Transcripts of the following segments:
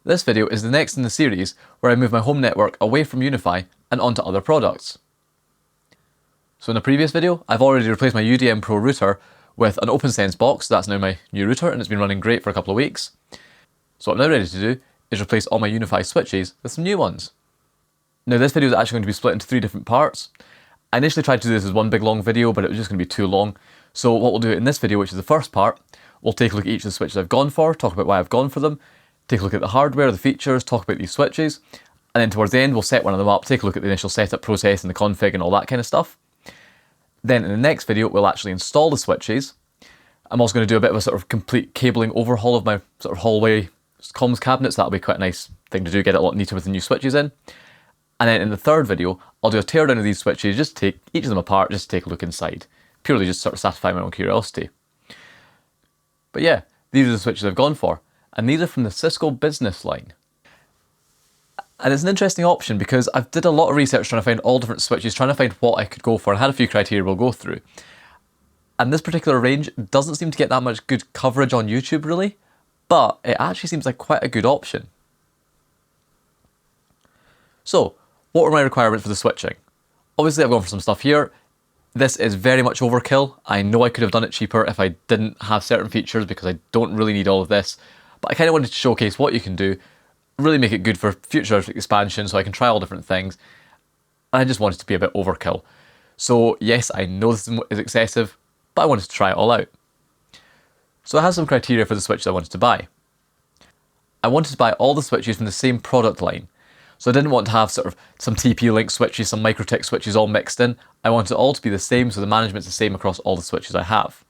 This video is the next in the series where I move my home network away from UniFi and onto other products. So in the previous video, I've already replaced my UDM Pro router with an OpenSense box. That's now my new router and it's been running great for a couple of weeks. So what I'm now ready to do is replace all my UniFi switches with some new ones. Now this video is actually going to be split into 3 different parts. I initially tried to do this as one big long video, but it was just going to be too long. So what we'll do in this video, which is the first part, we'll take a look at each of the switches I've gone for, talk about why I've gone for them, take a look at the hardware, the features, talk about these switches, and then towards the end we'll set one of them up, take a look at the initial setup process and the config and all that kind of stuff. Then in the next video we'll actually install the switches. I'm also going to do a bit of a sort of complete cabling overhaul of my sort of hallway comms cabinets. That'll be quite a nice thing to do, get it a lot neater with the new switches in. And then in the third video, I'll do a teardown of these switches, just take each of them apart, just to take a look inside. Purely just sort of satisfy my own curiosity. But yeah, these are the switches I've gone for. And these are from the Cisco business line. And it's an interesting option because I've did a lot of research trying to find all different switches, trying to find what I could go for, and had a few criteria we'll go through. And this particular range doesn't seem to get that much good coverage on YouTube really, but it actually seems like quite a good option. So, what were my requirements for the switching? Obviously I've gone for some stuff here. This is very much overkill. I know I could have done it cheaper if I didn't have certain features because I don't really need all of this. But I kind of wanted to showcase what you can do, really make it good for future expansion so I can try all different things. And I just wanted to be a bit overkill. So yes, I know this is excessive, but I wanted to try it all out. So I have some criteria for the switches I wanted to buy. I wanted to buy all the switches from the same product line. So I didn't want to have sort of some TP-Link switches, some MikroTik switches all mixed in. I wanted it all to be the same, so the management's the same across all the switches I have.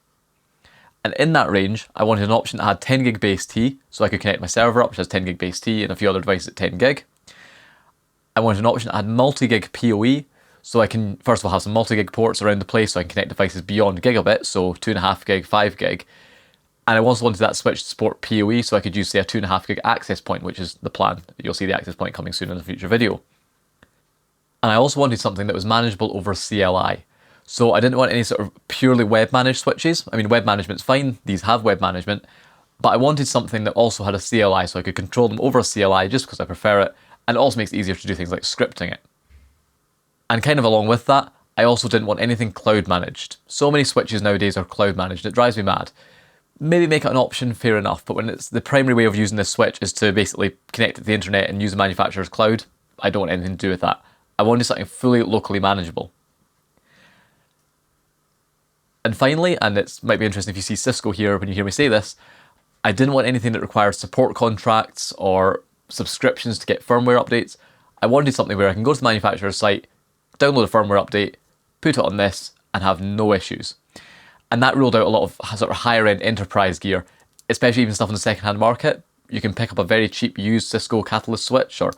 And in that range, I wanted an option that had 10 gig base T, so I could connect my server up, which has 10 gig base T, and a few other devices at 10 gig. I wanted an option that had multi-gig PoE, so I can first of all have some multi-gig ports around the place so I can connect devices beyond gigabit, so 2.5 gig, 5 gig. And I also wanted that switch to support PoE, so I could use, say, a 2.5 gig access point, which is the plan. You'll see the access point coming soon in a future video. And I also wanted something that was manageable over CLI. So I didn't want any sort of purely web managed switches. I mean, web management's fine, these have web management, but I wanted something that also had a CLI so I could control them over a CLI just because I prefer it, and it also makes it easier to do things like scripting it. And kind of along with that, I also didn't want anything cloud managed. So many switches nowadays are cloud managed, it drives me mad. Maybe make it an option, fair enough, but when it's the primary way of using this switch is to basically connect it to the internet and use the manufacturer's cloud, I don't want anything to do with that. I wanted something fully locally manageable. And finally, and it might be interesting if you see Cisco here when you hear me say this, I didn't want anything that requires support contracts or subscriptions to get firmware updates. I wanted something where I can go to the manufacturer's site, download a firmware update, put it on this, and have no issues. And that ruled out a lot of sort of higher end enterprise gear, especially even stuff in the second-hand market. You can pick up a very cheap used Cisco Catalyst switch or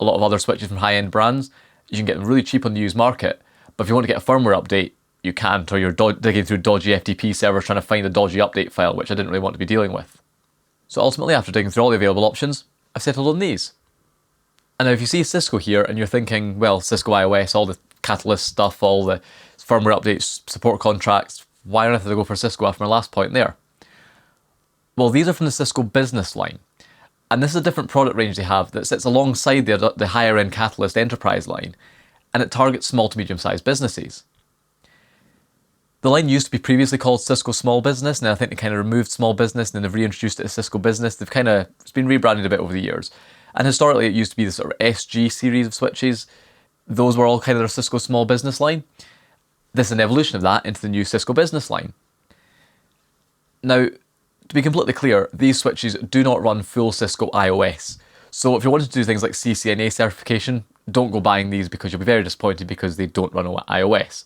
a lot of other switches from high-end brands. You can get them really cheap on the used market. But if you want to get a firmware update, you can't, or you're digging through dodgy FTP servers trying to find a dodgy update file, which I didn't really want to be dealing with. So ultimately, after digging through all the available options, I've settled on these. And now if you see Cisco here and you're thinking, well, Cisco iOS, all the Catalyst stuff, all the firmware updates, support contracts, why on earth did I go for Cisco after my last point there? Well, these are from the Cisco business line. And this is a different product range they have that sits alongside the higher end Catalyst enterprise line, and it targets small to medium sized businesses. The line used to be previously called Cisco Small Business, and I think they kind of removed Small Business and then they've reintroduced it as Cisco Business. It's been rebranded a bit over the years. And historically it used to be the sort of SG series of switches. Those were all kind of their Cisco Small Business line. This is an evolution of that into the new Cisco business line. Now, to be completely clear, these switches do not run full Cisco iOS. So if you wanted to do things like CCNA certification, don't go buying these because you'll be very disappointed because they don't run on iOS.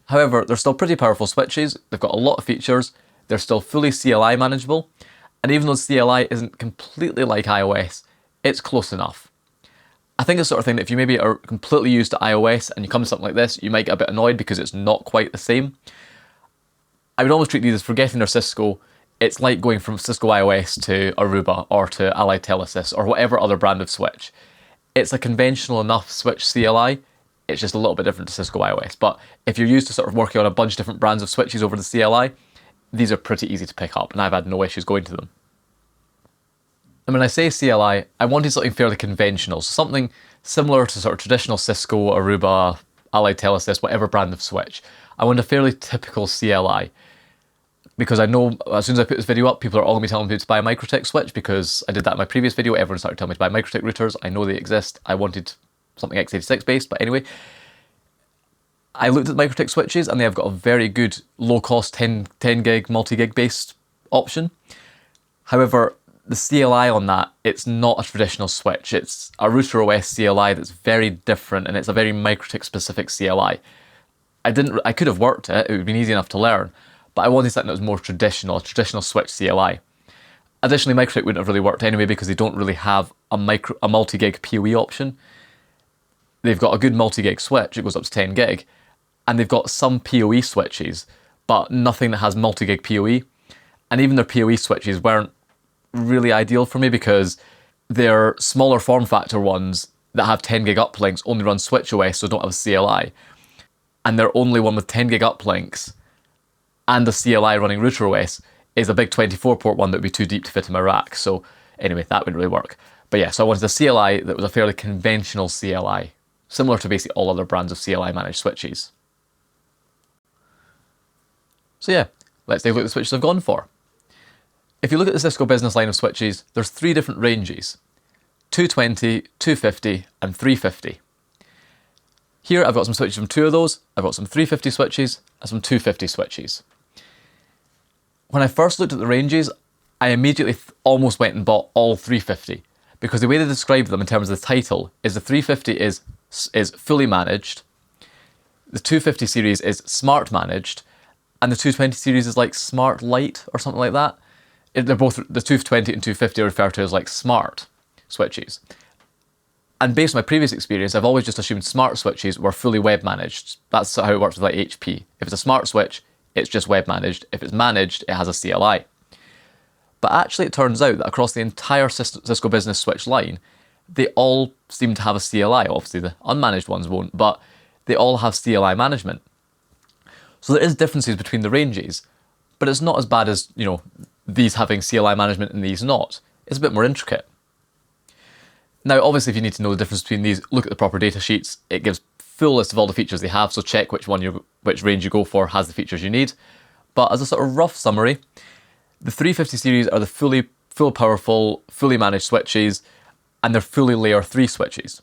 However, they're still pretty powerful switches, they've got a lot of features, they're still fully CLI manageable, and even though CLI isn't completely like iOS, it's close enough. I think it's the sort of thing that if you maybe are completely used to iOS and you come to something like this, you might get a bit annoyed because it's not quite the same. I would almost treat these as forgetting their Cisco. It's like going from Cisco iOS to Aruba or to Allied Telesys or whatever other brand of switch. It's a conventional enough switch CLI, it's just a little bit different to Cisco iOS. But if you're used to sort of working on a bunch of different brands of switches over the CLI, these are pretty easy to pick up and I've had no issues going to them. And when I say CLI, I wanted something fairly conventional, so something similar to sort of traditional Cisco, Aruba, Allied Telesys, whatever brand of switch. I want a fairly typical CLI, because I know as soon as I put this video up, people are all going to be telling me to buy a MikroTik switch, because I did that in my previous video. Everyone started telling me to buy MikroTik routers. I know they exist. I wanted something x86 based, but anyway. I looked at the MikroTik switches and they have got a very good low-cost 10 gig, multi-gig based option. However, the CLI on that, it's not a traditional switch. It's a router OS CLI that's very different, and it's a very MikroTik specific CLI. I could have worked it would have been easy enough to learn, but I wanted something that was more traditional, a traditional switch CLI. Additionally, MikroTik wouldn't have really worked anyway because they don't really have a multi-gig PoE option. They've got a good multi-gig switch, it goes up to 10 gig, and they've got some PoE switches, but nothing that has multi-gig PoE. And even their PoE switches weren't really ideal for me because they're smaller form factor ones that have 10 gig uplinks only run switch OS, so don't have a CLI. And their only one with 10 gig uplinks and a CLI running router OS is a big 24 port one that would be too deep to fit in my rack. So anyway, that wouldn't really work. But yeah, so I wanted a CLI that was a fairly conventional CLI, similar to basically all other brands of CLI managed switches. So yeah, let's take a look at the switches I've gone for. If you look at the Cisco business line of switches, there's 3 different ranges: 220, 250, and 350. Here I've got some switches from 2 of those, I've got some 350 switches and some 250 switches. When I first looked at the ranges, I immediately almost went and bought all 350, because the way they describe them in terms of the title is the 350 is fully managed, the 250 series is smart managed, and the 220 series is like smart light or something like that. They're both, the 220 and 250 are referred to as like smart switches. And based on my previous experience, I've always just assumed smart switches were fully web managed. That's how it works with like HP. If it's a smart switch, it's just web managed. If it's managed, it has a CLI. But actually it turns out that across the entire Cisco business switch line, they all seem to have a CLI. Obviously the unmanaged ones won't, but they all have CLI management. So there is differences between the ranges, but it's not as bad as, you know, these having CLI management and these not. It's a bit more intricate. Now, obviously, if you need to know the difference between these, look at the proper data sheets. It gives full list of all the features they have, so check which range you go for has the features you need. But as a sort of rough summary, the 350 series are the full powerful, fully managed switches, and they're fully layer 3 switches.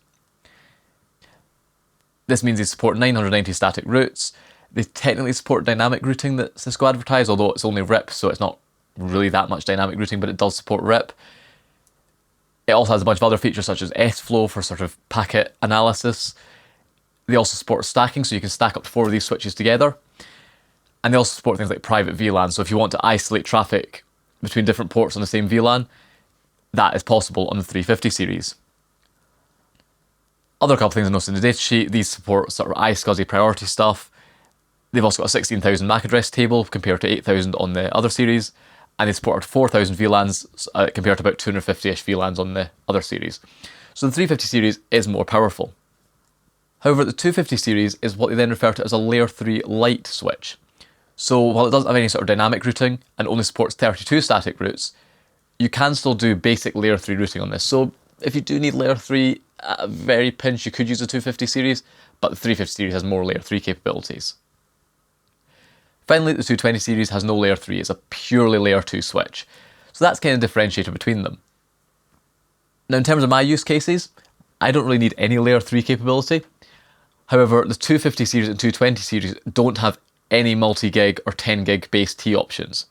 This means they support 990 static routes. They technically support dynamic routing that Cisco advertise, although it's only RIP, so it's not really that much dynamic routing, but it does support RIP. It also has a bunch of other features such as S-Flow for sort of packet analysis. They also support stacking, so you can stack up to 4 of these switches together. And they also support things like private VLAN, so if you want to isolate traffic between different ports on the same VLAN, that is possible on the 350 series. Other couple things I noticed in the datasheet, these support sort of iSCSI priority stuff. They've also got a 16,000 MAC address table compared to 8,000 on the other series, and they supported 4,000 VLANs compared to about 250-ish VLANs on the other series. So the 350 series is more powerful. However, the 250 series is what they then refer to as a layer 3 light switch. So while it doesn't have any sort of dynamic routing and only supports 32 static routes, you can still do basic layer 3 routing on this. So if you do need layer 3, at a very pinch you could use the 250 series, but the 350 series has more layer 3 capabilities. Finally, the 220 series has no layer 3, it's a purely layer 2 switch. So that's kind of differentiator between them. Now in terms of my use cases, I don't really need any layer 3 capability. However, the 250 series and 220 series don't have any multi-gig or 10 gig base T options.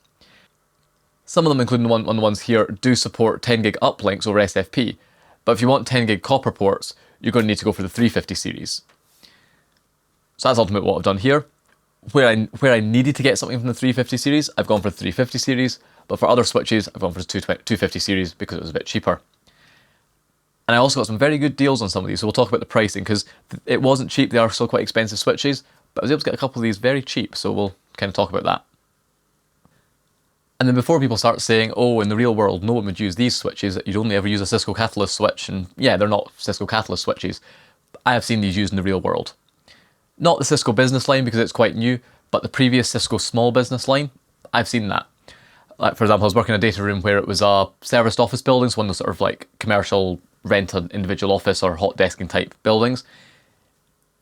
Some of them, including the ones here, do support 10 gig uplinks over SFP, but if you want 10 gig copper ports, you're going to need to go for the 350 series. So that's ultimately what I've done here. Where I needed to get something from the 350 series, I've gone for the 350 series, but for other switches, I've gone for the 250 series because it was a bit cheaper. And I also got some very good deals on some of these, so we'll talk about the pricing, because it wasn't cheap, they are still quite expensive switches, but I was able to get a couple of these very cheap, so we'll kind of talk about that. And then before people start saying, oh, in the real world, no one would use these switches, you'd only ever use a Cisco Catalyst switch, and yeah, they're not Cisco Catalyst switches. I have seen these used in the real world. Not the Cisco business line because it's quite new, but the previous Cisco small business line, I've seen that. Like, for example, I was working in a data room where it was a serviced office buildings, one of those sort of like commercial rent an individual office or hot desking type buildings.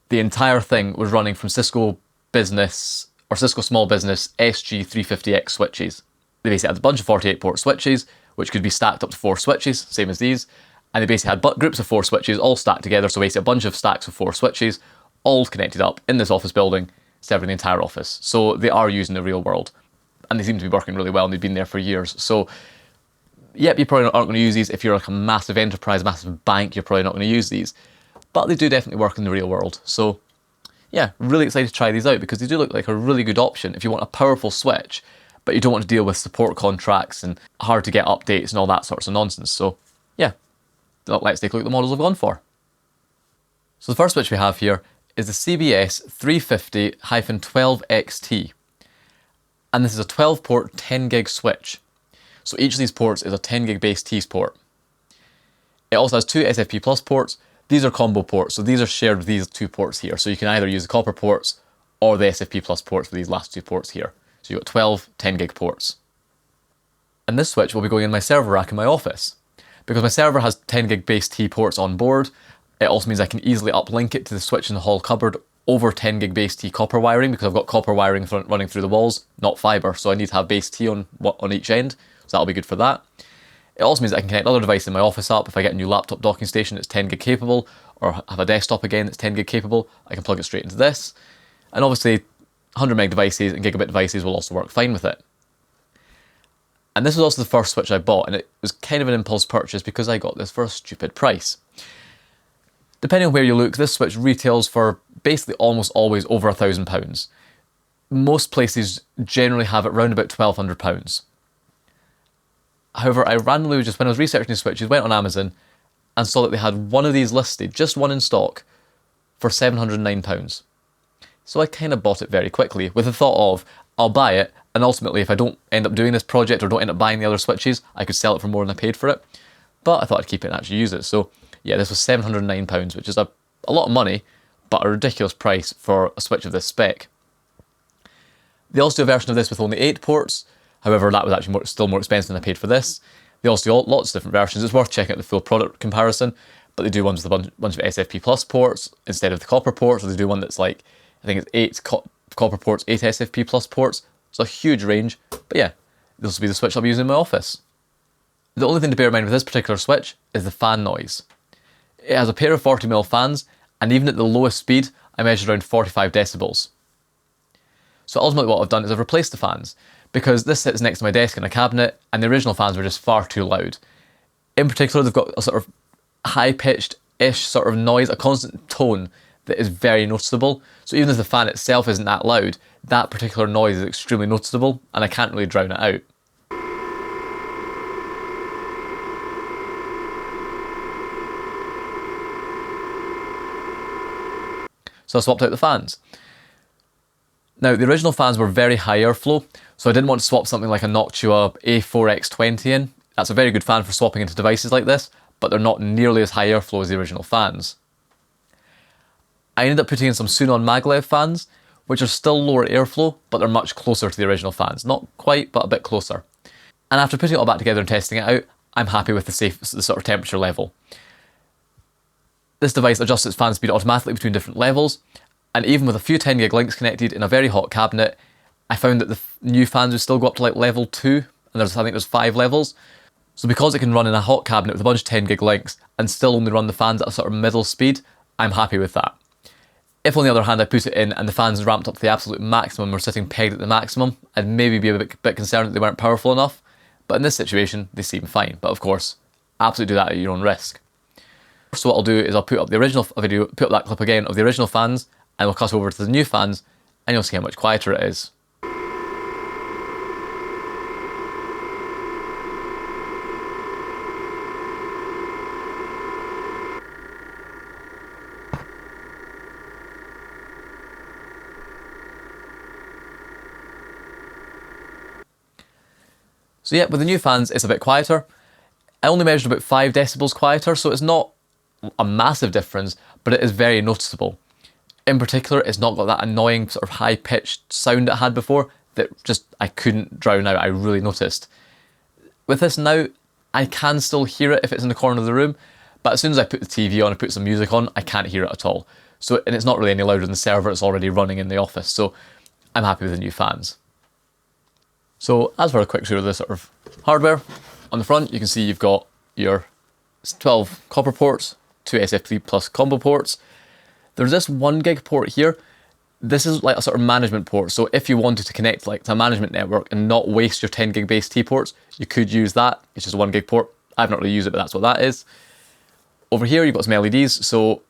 The entire thing was running from Cisco Business or Cisco Small Business SG350X switches. They basically had a bunch of 48 port switches, which could be stacked up to 4 switches, same as these. And they basically had groups of 4 switches all stacked together, so basically a bunch of stacks of 4 switches, all connected up in this office building, serving the entire office. So they are used in the real world. And they seem to be working really well, and they've been there for years. So, yep, you probably aren't going to use these. If you're like a massive enterprise, massive bank, you're probably not going to use these. But they do definitely work in the real world. So, yeah, really excited to try these out because they do look like a really good option if you want a powerful switch, but you don't want to deal with support contracts and hard to get updates and all that sorts of nonsense. So, yeah, let's take a look at the models I've gone for. So the first switch we have here is the CBS 350-12XT. And this is a 12 port 10 gig switch. So each of these ports is a 10 gig base T port. It also has 2 SFP Plus ports. These are combo ports, so these are shared with these 2 ports here. So you can either use the copper ports or the SFP Plus ports for these last 2 ports here. So you've got 12 10 gig ports. And this switch will be going in my server rack in my office. Because my server has 10 gig base T ports on board, it also means I can easily uplink it to the switch in the hall cupboard over 10 gig base T copper wiring, because I've got copper wiring running through the walls, not fibre, so I need to have base T on each end, so that'll be good for that. It also means I can connect other devices in my office up. If I get a new laptop docking station that's 10 gig capable, or have a desktop again that's 10 gig capable, I can plug it straight into this. And obviously 100 meg devices and gigabit devices will also work fine with it. And this was also the first switch I bought, and it was kind of an impulse purchase because I got this for a stupid price. Depending on where you look, this switch retails for basically almost always over £1,000. Most places generally have it around about £1,200. However, I randomly, just when I was researching these switches, went on Amazon and saw that they had one of these listed, just one in stock, for £709. So I kind of bought it very quickly with the thought of, I'll buy it, and ultimately if I don't end up doing this project or don't end up buying the other switches, I could sell it for more than I paid for it. But I thought I'd keep it and actually use it. So yeah, this was £709, which is a lot of money, but a ridiculous price for a switch of this spec. They also do a version of this with only 8 ports. However, that was actually still more expensive than I paid for this. They also do lots of different versions. It's worth checking out the full product comparison, but they do ones with a bunch of SFP Plus ports instead of the copper ports, or they do one that's like, I think it's 8 copper ports, 8 SFP Plus ports. It's a huge range, but yeah, this will be the switch I'll be using in my office. The only thing to bear in mind with this particular switch is the fan noise. It has a pair of 40mm fans, and even at the lowest speed, I measured around 45 decibels. So ultimately what I've done is I've replaced the fans, because this sits next to my desk in a cabinet, and the original fans were just far too loud. In particular, they've got a sort of high-pitched-ish sort of noise, a constant tone that is very noticeable. So even if the fan itself isn't that loud, that particular noise is extremely noticeable, and I can't really drown it out. So I swapped out the fans. Now, the original fans were very high airflow, so I didn't want to swap something like a Noctua A4X20 in. That's a very good fan for swapping into devices like this, but they're not nearly as high airflow as the original fans. I ended up putting in some Sunon Maglev fans, which are still lower airflow, but they're much closer to the original fans. Not quite, but a bit closer. And after putting it all back together and testing it out, I'm happy with the sort of temperature level. This device adjusts its fan speed automatically between different levels, and even with a few 10 gig links connected in a very hot cabinet, I found that the new fans would still go up to like level 2, and I think there's 5 levels. So because it can run in a hot cabinet with a bunch of 10 gig links and still only run the fans at a sort of middle speed, I'm happy with that. If on the other hand I put it in and the fans ramped up to the absolute maximum or sitting pegged at the maximum, I'd maybe be a bit concerned that they weren't powerful enough, but in this situation they seem fine. But of course, absolutely do that at your own risk. So what I'll do is I'll put up the original video, put up that clip again of the original fans, and we'll cut over to the new fans, and you'll see how much quieter it is. So yeah, with the new fans, it's a bit quieter. I only measured about 5 decibels quieter, so it's not a massive difference, but it is very noticeable. In particular, it's not got that annoying sort of high-pitched sound it had before. that just I couldn't drown out, I really noticed. With this now, I can still hear it if it's in the corner of the room, but as soon as I put the TV on and put some music on, I can't hear it at all. So, and it's not really any louder than the server it's already running in the office, so I'm happy with the new fans. So as for a quick tour of the sort of hardware, on the front you can see you've got your 12 copper ports, 2 SFP plus combo ports. There's this 1 gig port here. This is like a sort of management port, so if you wanted to connect like to a management network and not waste your 10 gig base T ports, you could use that. It's just a 1 gig port. I've not really used it, but that's what that is. Over here you've got some LEDs, so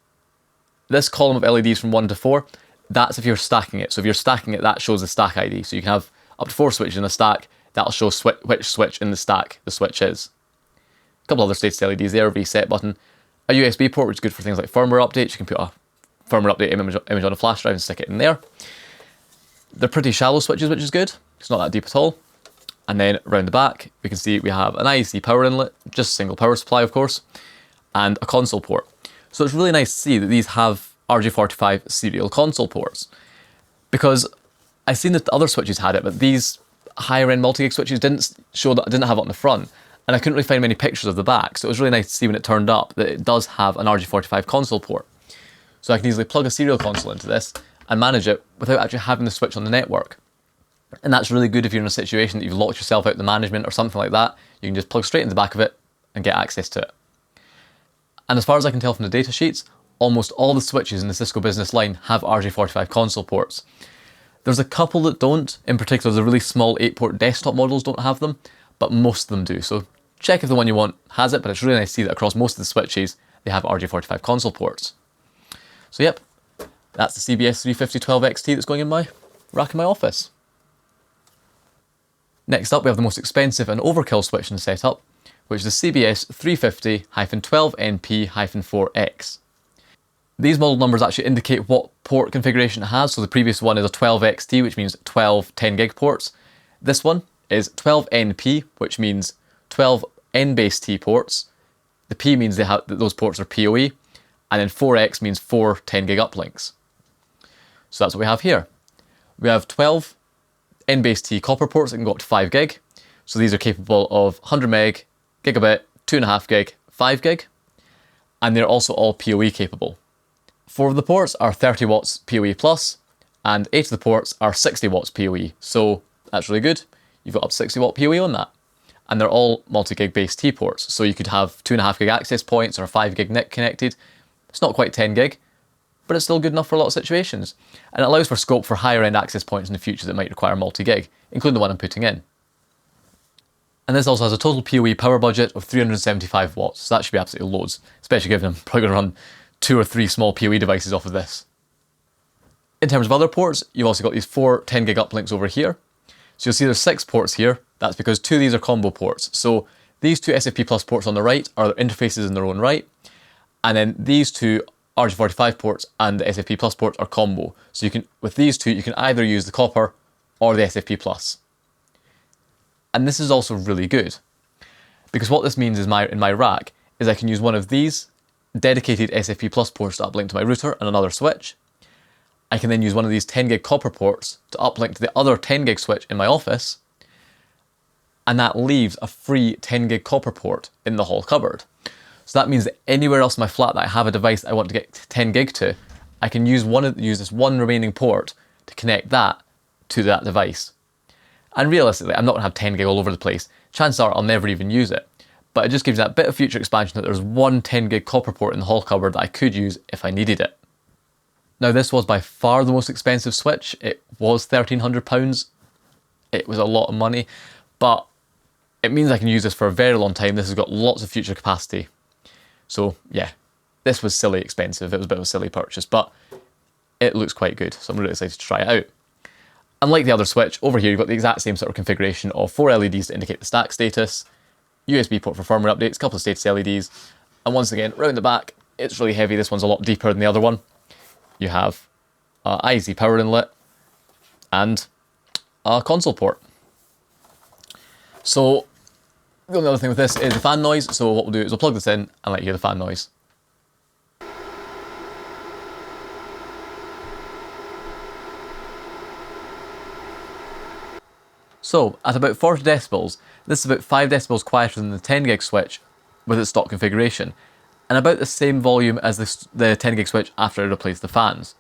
this column of LEDs from 1 to 4, that's if you're stacking it. So if you're stacking it, that shows the stack ID. So you can have up to 4 switches in a stack, that'll show which switch in the stack the switch is. A couple other status LEDs there, reset button, a USB port which is good for things like firmware updates. You can put a firmware update image on a flash drive and stick it in there. They're pretty shallow switches, which is good. It's not that deep at all. And then around the back, we can see we have an IEC power inlet, just single power supply of course, and a console port. So it's really nice to see that these have RJ45 serial console ports, because I've seen that the other switches had it, but these higher end multi-gig switches didn't have it on the front, and I couldn't really find many pictures of the back, so it was really nice to see when it turned up that it does have an RJ45 console port. So I can easily plug a serial console into this and manage it without actually having the switch on the network. And that's really good if you're in a situation that you've locked yourself out the management or something like that. You can just plug straight into the back of it and get access to it. And as far as I can tell from the data sheets, almost all the switches in the Cisco business line have RJ45 console ports. There's a couple that don't, in particular the really small 8-port desktop models don't have them, but most of them do. So check if the one you want has it, but it's really nice to see that across most of the switches they have RJ45 console ports. So yep, that's the CBS 35012XT that's going in my rack in my office. Next up we have the most expensive and overkill switch in the setup, which is the CBS 350-12NP-4X. These model numbers actually indicate what port configuration it has. So the previous one is a 12XT, which means 12 10 gig ports. This one is 12NP, which means 12 N-base T ports. The P means that those ports are PoE, and then 4X means 4 10 gig uplinks. So that's what we have here. We have 12 N-base T copper ports that can go up to 5 gig. So these are capable of 100 meg, gigabit, 2.5 gig, 5 gig, and they're also all PoE capable. 4 of the ports are 30 watts PoE plus, and 8 of the ports are 60 watts PoE, so that's really good. You've got up to 60 watt PoE on that. And they're all multi-gig base T ports, so you could have 2.5 gig access points or a 5 gig NIC connected. It's not quite 10 gig, but it's still good enough for a lot of situations. And it allows for scope for higher end access points in the future that might require multi-gig, including the one I'm putting in. And this also has a total PoE power budget of 375 watts, so that should be absolutely loads, especially given I'm probably going to run 2 or 3 small PoE devices off of this. In terms of other ports, you've also got these 4 10 gig uplinks over here. So you'll see there's 6 ports here. That's because 2 of these are combo ports. So these 2 SFP plus ports on the right are their interfaces in their own right. And then these 2 RJ45 ports and the SFP plus ports are combo. So you can, with these 2, you can either use the copper or the SFP plus. And this is also really good, because what this means is in my rack is I can use one of these dedicated SFP plus ports to uplink to my router and another switch. I can then use one of these 10 gig copper ports to uplink to the other 10 gig switch in my office, and that leaves a free 10 gig copper port in the hall cupboard. So that means that anywhere else in my flat that I have a device that I want to get 10 gig to, I can use this one remaining port to connect that to that device. And realistically, I'm not going to have 10 gig all over the place. Chances are I'll never even use it. But it just gives that bit of future expansion that there's one 10 gig copper port in the hall cupboard that I could use if I needed it. Now this was by far the most expensive switch. It was £1,300. It was a lot of money, but it means I can use this for a very long time. This has got lots of future capacity. So yeah, this was silly expensive. It was a bit of a silly purchase, but it looks quite good. So I'm really excited to try it out. Unlike the other switch, over here you've got the exact same sort of configuration of 4 LEDs to indicate the stack status, USB port for firmware updates, a couple of status LEDs, and once again, round the back, it's really heavy. This one's a lot deeper than the other one. You have IEC power inlet and a console port. So the only other thing with this is the fan noise. So what we'll do is we'll plug this in and let you hear the fan noise. So at about 40 decibels, this is about 5 decibels quieter than the 10 gig switch with its stock configuration, and about the same volume as the 10 gig switch after I replaced the fans.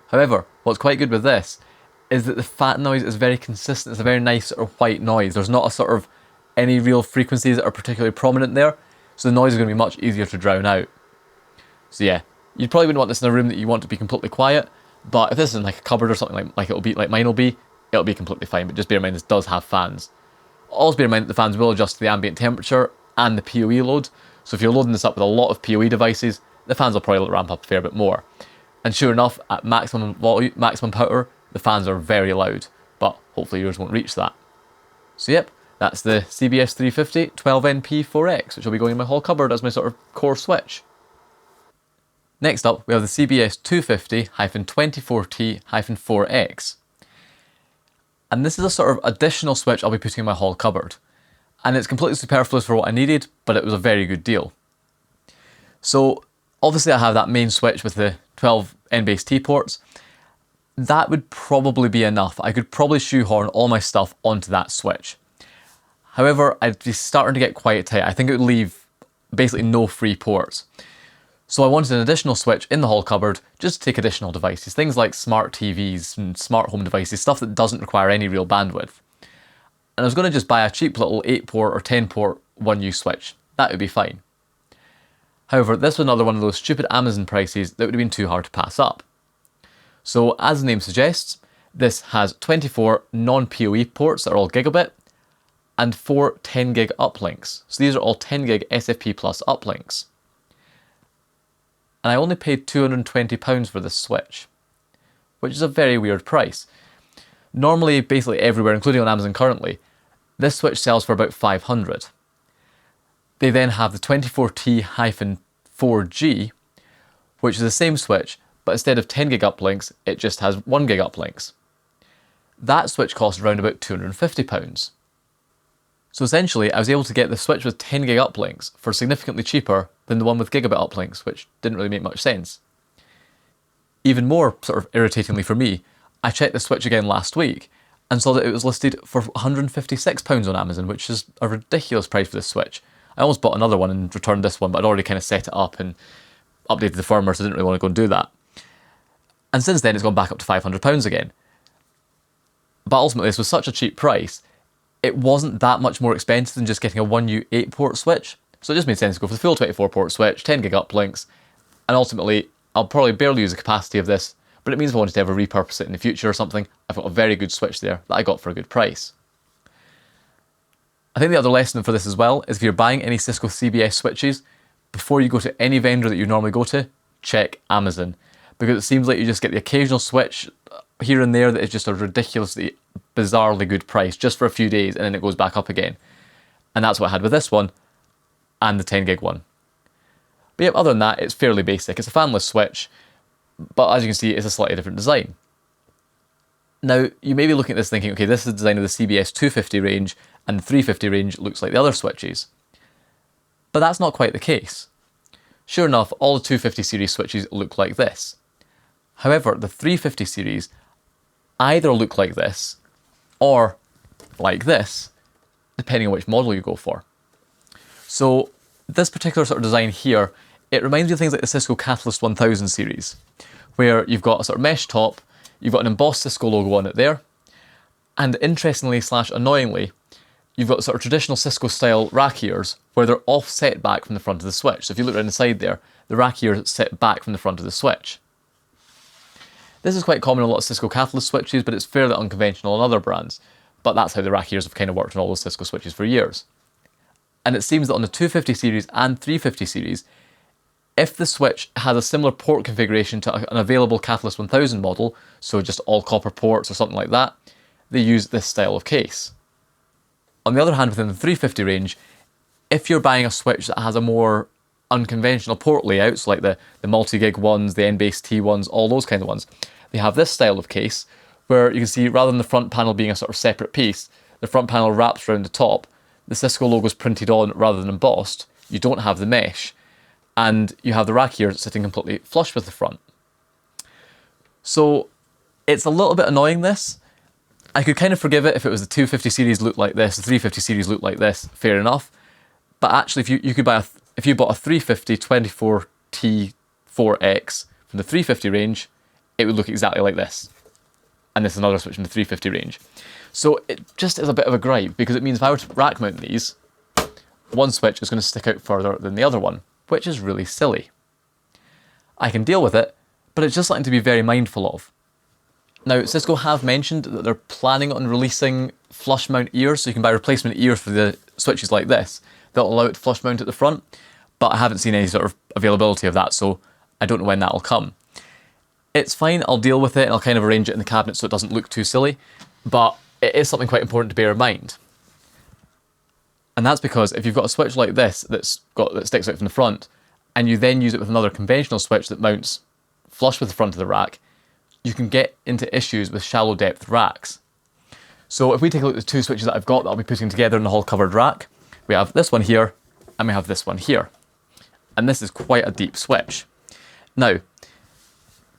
However, what's quite good with this is that the fan noise is very consistent. It's a very nice sort of white noise. There's not a sort of any real frequencies that are particularly prominent there, so the noise is going to be much easier to drown out. So yeah, you probably wouldn't want this in a room that you want to be completely quiet, but if this is in like a cupboard or something like it'll be like mine will be, it'll be completely fine. But just bear in mind this does have fans. Also bear in mind that the fans will adjust to the ambient temperature and the PoE load. So if you're loading this up with a lot of PoE devices, the fans will probably ramp up a fair bit more. And sure enough, at maximum volume, maximum power, the fans are very loud, but hopefully yours won't reach that. So yep, that's the CBS 350 12NP4X, which will be going in my hall cupboard as my sort of core switch. Next up, we have the CBS 250-24T-4X. And this is a sort of additional switch I'll be putting in my hall cupboard. And it's completely superfluous for what I needed, but it was a very good deal. So obviously I have that main switch with the 12 N-base T ports. That would probably be enough. I could probably shoehorn all my stuff onto that switch. However, I'd be starting to get quite tight. I think it would leave basically no free ports. So I wanted an additional switch in the hall cupboard just to take additional devices, things like smart TVs and smart home devices, stuff that doesn't require any real bandwidth. And I was going to just buy a cheap little 8-port or 10-port 1U switch. That would be fine. However, this was another one of those stupid Amazon prices that would have been too hard to pass up. So as the name suggests, this has 24 non-PoE ports that are all gigabit and 4 10 gig uplinks. So these are all 10 gig SFP plus uplinks. And I only paid £220 for this switch, which is a very weird price. Normally, basically everywhere, including on Amazon currently, this switch sells for about 500. They then have the 24T-4G, which is the same switch, but instead of 10 gig uplinks, it just has 1 gig uplinks. That switch costs around about £250. So essentially, I was able to get the switch with 10 gig uplinks for significantly cheaper than the one with gigabit uplinks, which didn't really make much sense. Even more sort of irritatingly for me, I checked the switch again last week and saw that it was listed for £156 on Amazon, which is a ridiculous price for this switch. I almost bought another one and returned this one, but I'd already kind of set it up and updated the firmware, so I didn't really want to go and do that. And since then, it's gone back up to £500 again. But ultimately, this was such a cheap price, it wasn't that much more expensive than just getting a 1U 8-port switch. So it just made sense to go for the full 24-port switch, 10 gig uplinks, and ultimately, I'll probably barely use the capacity of this, but it means if I wanted to ever repurpose it in the future or something, I've got a very good switch there that I got for a good price. I think the other lesson for this as well is if you're buying any Cisco CBS switches, before you go to any vendor that you normally go to, check Amazon. Because it seems like you just get the occasional switch here and there that is just a ridiculously, bizarrely good price just for a few days and then it goes back up again. And that's what I had with this one and the 10 gig one. But yeah, other than that, it's fairly basic. It's a fanless switch, but as you can see, it's a slightly different design. Now, you may be looking at this thinking, okay, this is the design of the CBS 250 range and the 350 range looks like the other switches. But that's not quite the case. Sure enough, all the 250 series switches look like this. However, the 350 series either look like this or like this, depending on which model you go for. So this particular sort of design here, it reminds me of things like the Cisco Catalyst 1000 series, where you've got a sort of mesh top, you've got an embossed Cisco logo on it there, and interestingly / annoyingly, you've got sort of traditional Cisco style rack ears where they're offset back from the front of the switch. So if you look around the side there, the rack ears sit back from the front of the switch. This is quite common in a lot of Cisco Catalyst switches, but it's fairly unconventional on other brands. But that's how the rack ears have kind of worked on all those Cisco switches for years. And it seems that on the 250 series and 350 series, if the switch has a similar port configuration to an available Catalyst 1000 model, so just all copper ports or something like that, they use this style of case. On the other hand, within the 350 range, if you're buying a switch that has a more unconventional port layout, so like the multi-gig ones, the N-base T ones, all those kind of ones, they have this style of case where you can see rather than the front panel being a sort of separate piece, the front panel wraps around the top, the Cisco logo is printed on rather than embossed, you don't have the mesh, and you have the rack ears sitting completely flush with the front. So it's a little bit annoying this, I could kind of forgive it if it was the 250 series looked like this, the 350 series looked like this, fair enough. But actually, if you could buy if you bought a 350 24T4X from the 350 range, it would look exactly like this. And this is another switch from the 350 range. So it just is a bit of a gripe, because it means if I were to rack mount these, one switch is going to stick out further than the other one, which is really silly. I can deal with it, but it's just something to be very mindful of. Now, Cisco have mentioned that they're planning on releasing flush mount ears, so you can buy replacement ears for the switches like this that'll allow it to flush mount at the front, but I haven't seen any sort of availability of that, so I don't know when that'll come. It's fine, I'll deal with it and I'll kind of arrange it in the cabinet so it doesn't look too silly, but it is something quite important to bear in mind. And that's because if you've got a switch like this that sticks out from the front, and you then use it with another conventional switch that mounts flush with the front of the rack, you can get into issues with shallow depth racks. So if we take a look at the two switches that I've got that I'll be putting together in the hall covered rack, we have this one here and we have this one here. And this is quite a deep switch. Now,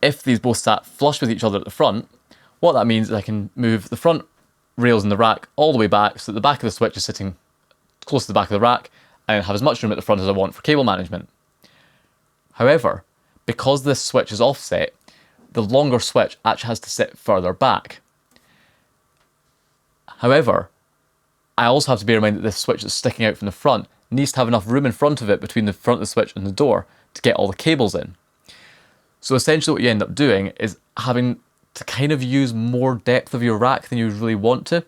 if these both sat flush with each other at the front, what that means is I can move the front rails in the rack all the way back so that the back of the switch is sitting close to the back of the rack and have as much room at the front as I want for cable management. However, because this switch is offset, the longer switch actually has to sit further back. However, I also have to bear in mind that this switch that's sticking out from the front needs to have enough room in front of it between the front of the switch and the door to get all the cables in. So essentially what you end up doing is having to kind of use more depth of your rack than you really want to.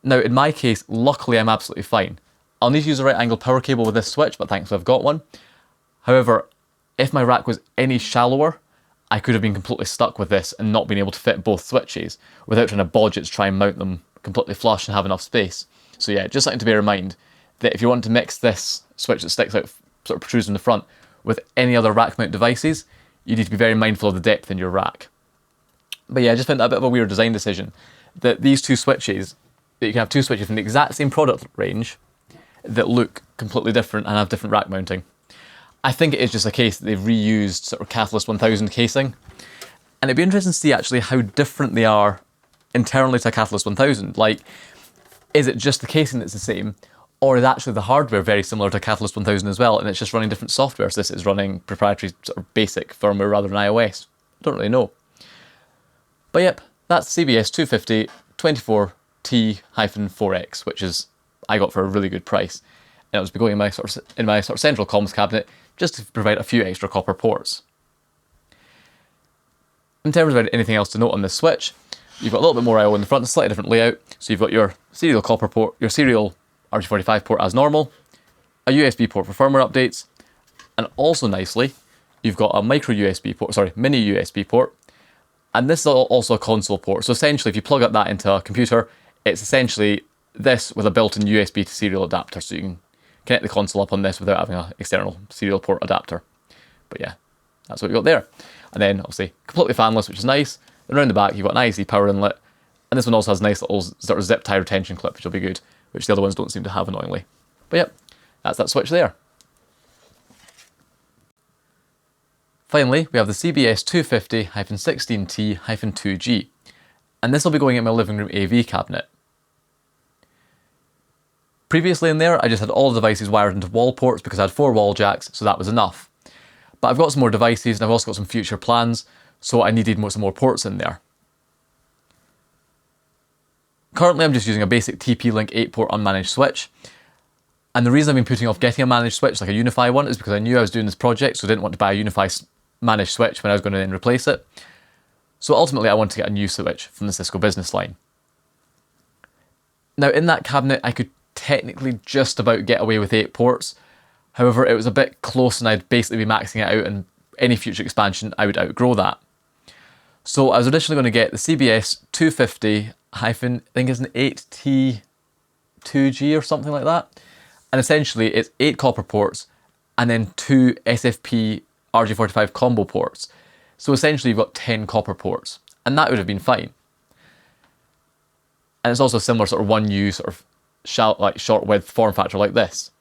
Now in my case, luckily I'm absolutely fine. I'll need to use a right angle power cable with this switch, but thankfully I've got one. However, if my rack was any shallower, I could have been completely stuck with this and not been able to fit both switches without trying to bodge it to try and mount them completely flush and have enough space. So yeah, just something to bear in mind, that if you want to mix this switch that sticks out, sort of protrudes in the front, with any other rack mount devices, you need to be very mindful of the depth in your rack. But yeah, I just found that a bit of a weird design decision, that these two switches, that you can have two switches from the exact same product range that look completely different and have different rack mounting. I think it is just a case that they've reused sort of Catalyst 1000 casing, and it'd be interesting to see actually how different they are internally to a Catalyst 1000. Like, is it just the casing that's the same, or is actually the hardware very similar to Catalyst 1000 as well, and it's just running different software? So this is running proprietary sort of basic firmware rather than iOS. I don't really know. But yep, that's CBS 250 24T-4X, which is I got for a really good price. And it was going in my sort of central comms cabinet just to provide a few extra copper ports. In terms of anything else to note on this switch, you've got a little bit more I/O in the front, a slightly different layout. So you've got your serial copper port, your serial RJ45 port as normal, a USB port for firmware updates, and also nicely, you've got a mini USB port, and this is also a console port. So essentially, if you plug up that into a computer, it's essentially this with a built-in USB to serial adapter, so you can connect the console up on this without having an external serial port adapter. But yeah, that's what you've got there. And then obviously completely fanless, which is nice. And around the back you've got an IC power inlet, and this one also has a nice little sort of zip tie retention clip, which will be good, which the other ones don't seem to have, annoyingly. But yeah, that's that switch there. Finally, we have the CBS 250-16T-2G, and this will be going in my living room AV cabinet. Previously in there, I just had all the devices wired into wall ports because I had 4 wall jacks, so that was enough. But I've got some more devices and I've also got some future plans, so I needed some more ports in there. Currently I'm just using a basic TP-Link 8-port unmanaged switch, and the reason I've been putting off getting a managed switch like a Unify one is because I knew I was doing this project, so I didn't want to buy a Unify managed switch when I was going to then replace it. So ultimately I want to get a new switch from the Cisco business line. Now in that cabinet I could technically just about get away with 8 ports, however it was a bit close and I'd basically be maxing it out, and any future expansion I would outgrow that. So I was originally going to get the CBS 250 I think it's an 8T2G or something like that, and essentially it's 8 copper ports and then 2 SFP RJ45 combo ports. So essentially you've got 10 copper ports, and that would have been fine. And it's also a similar sort of 1U sort of short width form factor like this.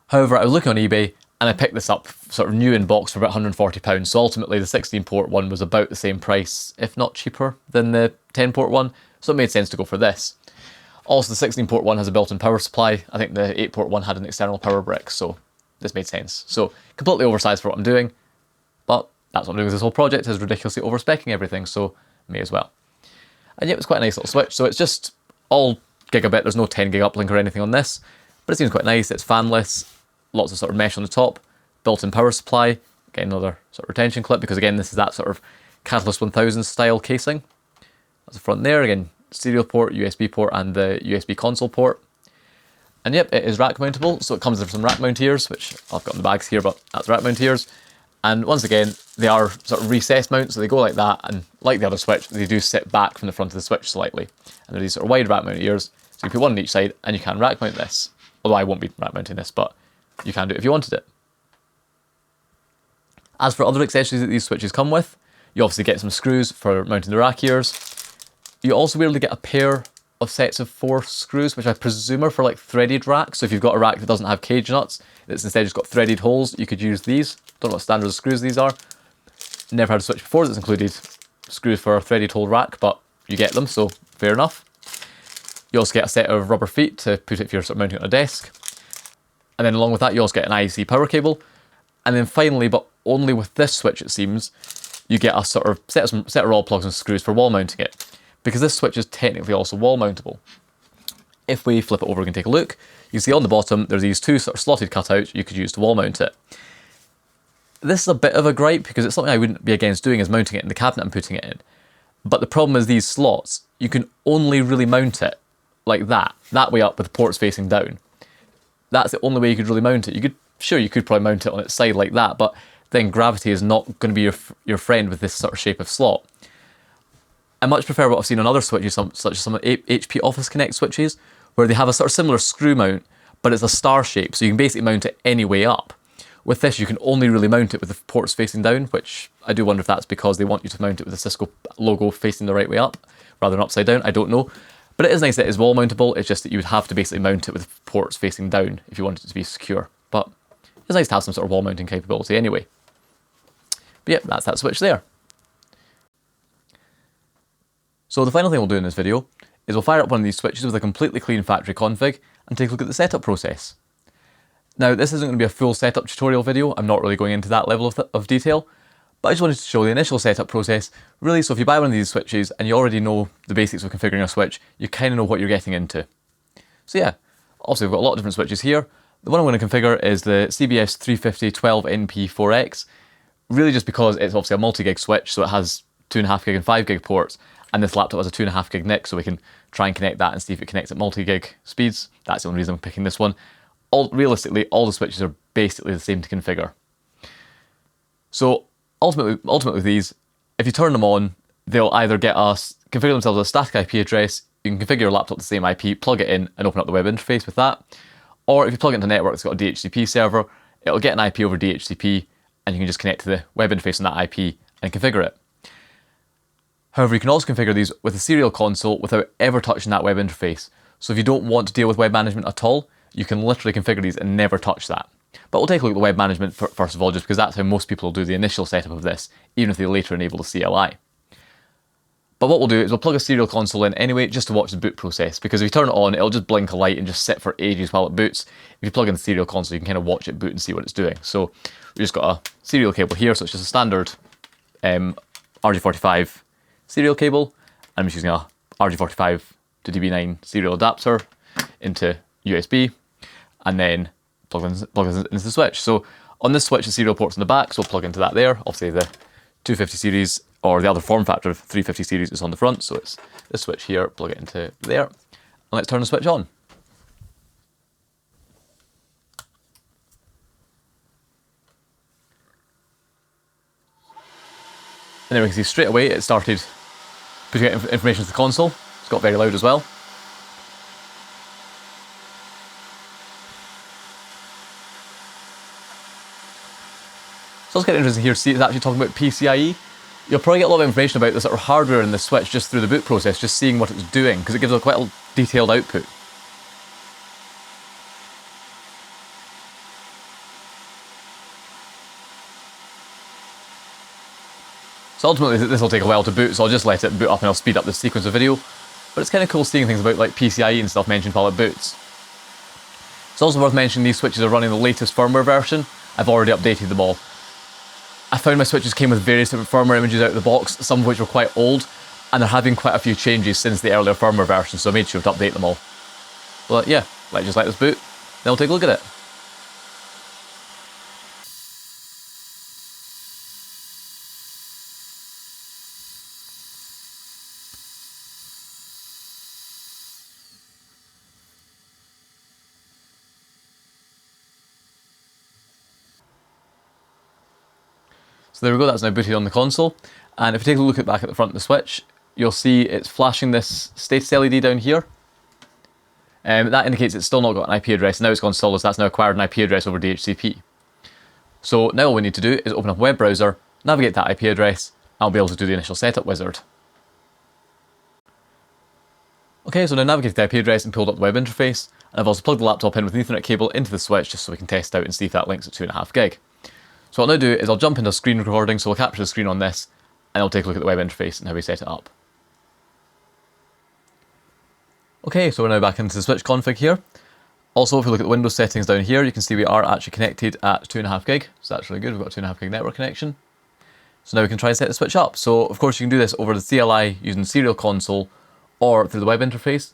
However, I was looking on eBay And I picked this up sort of new in box for about £140. So ultimately the 16 port one was about the same price, if not cheaper, than the 10 port one. So it made sense to go for this. Also, the 16 port one has a built-in power supply. I think the 8 port one had an external power brick, so this made sense. So completely oversized for what I'm doing, but that's what I'm doing with this whole project, is ridiculously overspecking everything, so may as well. And yeah, it was quite a nice little switch. So it's just all gigabit. There's no 10 gig uplink or anything on this, but it seems quite nice. It's fanless, lots of sort of mesh on the top, built-in power supply. Again, another sort of retention clip, because again, this is that sort of Catalyst 1000 style casing. That's the front there. Again, serial port, USB port, and the USB console port. And yep, it is rack mountable, so it comes with some rack mount ears, which I've got in the bags here, but that's rack mount ears. And once again, they are sort of recessed mounts, so they go like that, and like the other switch, they do sit back from the front of the switch slightly. And they're these sort of wide rack mount ears, so you put one on each side, and you can rack mount this. Although I won't be rack mounting this, but you can do it if you wanted it. As for other accessories that these switches come with, you obviously get some screws for mounting the rack ears. You also weirdly get a pair of sets of 4 screws, which I presume are for like threaded racks. So if you've got a rack that doesn't have cage nuts, it's instead just got threaded holes, you could use these. Don't know what standard of screws these are. Never had a switch before that's included screws for a threaded hole rack, but you get them, so fair enough. You also get a set of rubber feet to put it if you're sort of mounting it on a desk. And then along with that, you also get an IEC power cable. And then finally, but only with this switch it seems, you get a sort of set of rod plugs and screws for wall mounting it, because this switch is technically also wall mountable. If we flip it over, we can take a look. You can see on the bottom, there's these 2 sort of slotted cutouts you could use to wall mount it. This is a bit of a gripe, because it's something I wouldn't be against doing, is mounting it in the cabinet and putting it in. But the problem is these slots, you can only really mount it like that way up with the ports facing down. That's the only way you could really mount it. You could probably mount it on its side like that, but then gravity is not going to be your friend with this sort of shape of slot. I much prefer what I've seen on other switches, such as some HP Office Connect switches, where they have a sort of similar screw mount, but it's a star shape, so you can basically mount it any way up. With this, you can only really mount it with the ports facing down, which I do wonder if that's because they want you to mount it with the Cisco logo facing the right way up, rather than upside down, I don't know. But it is nice that it is wall mountable, it's just that you would have to basically mount it with ports facing down if you wanted it to be secure. But it's nice to have some sort of wall mounting capability anyway. But yeah, that's that switch there. So the final thing we'll do in this video is we'll fire up one of these switches with a completely clean factory config and take a look at the setup process. Now, this isn't going to be a full setup tutorial video, I'm not really going into that level of detail, but I just wanted to show the initial setup process, really, so if you buy one of these switches and you already know the basics of configuring a switch, you kind of know what you're getting into. So yeah, obviously we've got a lot of different switches here. The one I'm going to configure is the CBS 350 12NP4X, really just because it's obviously a multi-gig switch, so it has 2.5 gig and 5 gig ports, and this laptop has a 2.5 gig NIC, so we can try and connect that and see if it connects at multi-gig speeds. That's the only reason I'm picking this one. Realistically, all the switches are basically the same to configure. So ultimately with these, if you turn them on, they'll either configure themselves as a static IP address, you can configure your laptop to the same IP, plug it in and open up the web interface with that. Or if you plug it into a network that's got a DHCP server, it'll get an IP over DHCP and you can just connect to the web interface on that IP and configure it. However, you can also configure these with a serial console without ever touching that web interface. So if you don't want to deal with web management at all, you can literally configure these and never touch that. But we'll take a look at the web management first of all, just because that's how most people will do the initial setup of this, even if they later enable the CLI. But what we'll do is we'll plug a serial console in anyway, just to watch the boot process, because if you turn it on, it'll just blink a light and just sit for ages while it boots. If you plug in the serial console, you can kind of watch it boot and see what it's doing. So we've just got a serial cable here, so it's just a standard RJ45 serial cable. I'm just using a RJ45 to DB9 serial adapter into USB, and then plug this into the switch. So on this switch, the serial port's in the back, so we'll plug into that there. Obviously the 250 series, or the other form factor of 350 series, is on the front, so it's this switch here, plug it into there, and let's turn the switch on. And then we can see straight away it started putting out information to the console. It's got very loud as well. So it's kind of interesting here to see it's actually talking about PCIe. You'll probably get a lot of information about the sort of hardware in the switch just through the boot process, just seeing what it's doing, because it gives a quite a detailed output. So ultimately this will take a while to boot, so I'll just let it boot up and I'll speed up the sequence of video. But it's kind of cool seeing things about like PCIe and stuff mentioned while it boots. It's also worth mentioning these switches are running the latest firmware version. I've already updated them all. I found my switches came with various different firmware images out of the box, some of which were quite old, and they're having quite a few changes since the earlier firmware version, so I made sure to update them all. But yeah, let's just let this boot, then we'll take a look at it. So there we go, that's now booted on the console. And if you take a look back at the front of the switch, you'll see it's flashing this status LED down here. That indicates it's still not got an IP address. Now it's gone solid, so that's now acquired an IP address over DHCP. So now all we need to do is open up a web browser, navigate that IP address, and I'll be able to do the initial setup wizard. Okay, so now navigated the IP address and pulled up the web interface, and I've also plugged the laptop in with an Ethernet cable into the switch just so we can test out and see if that links at 2.5 gig. So what I'll now do is I'll jump into a screen recording, so we'll capture the screen on this, and I'll take a look at the web interface and how we set it up. Okay, so we're now back into the switch config here. Also, if we look at the Windows settings down here, you can see we are actually connected at 2.5 gig, so that's really good, we've got a 2.5 gig network connection. So now we can try and set the switch up. So of course you can do this over the CLI using Serial Console or through the web interface.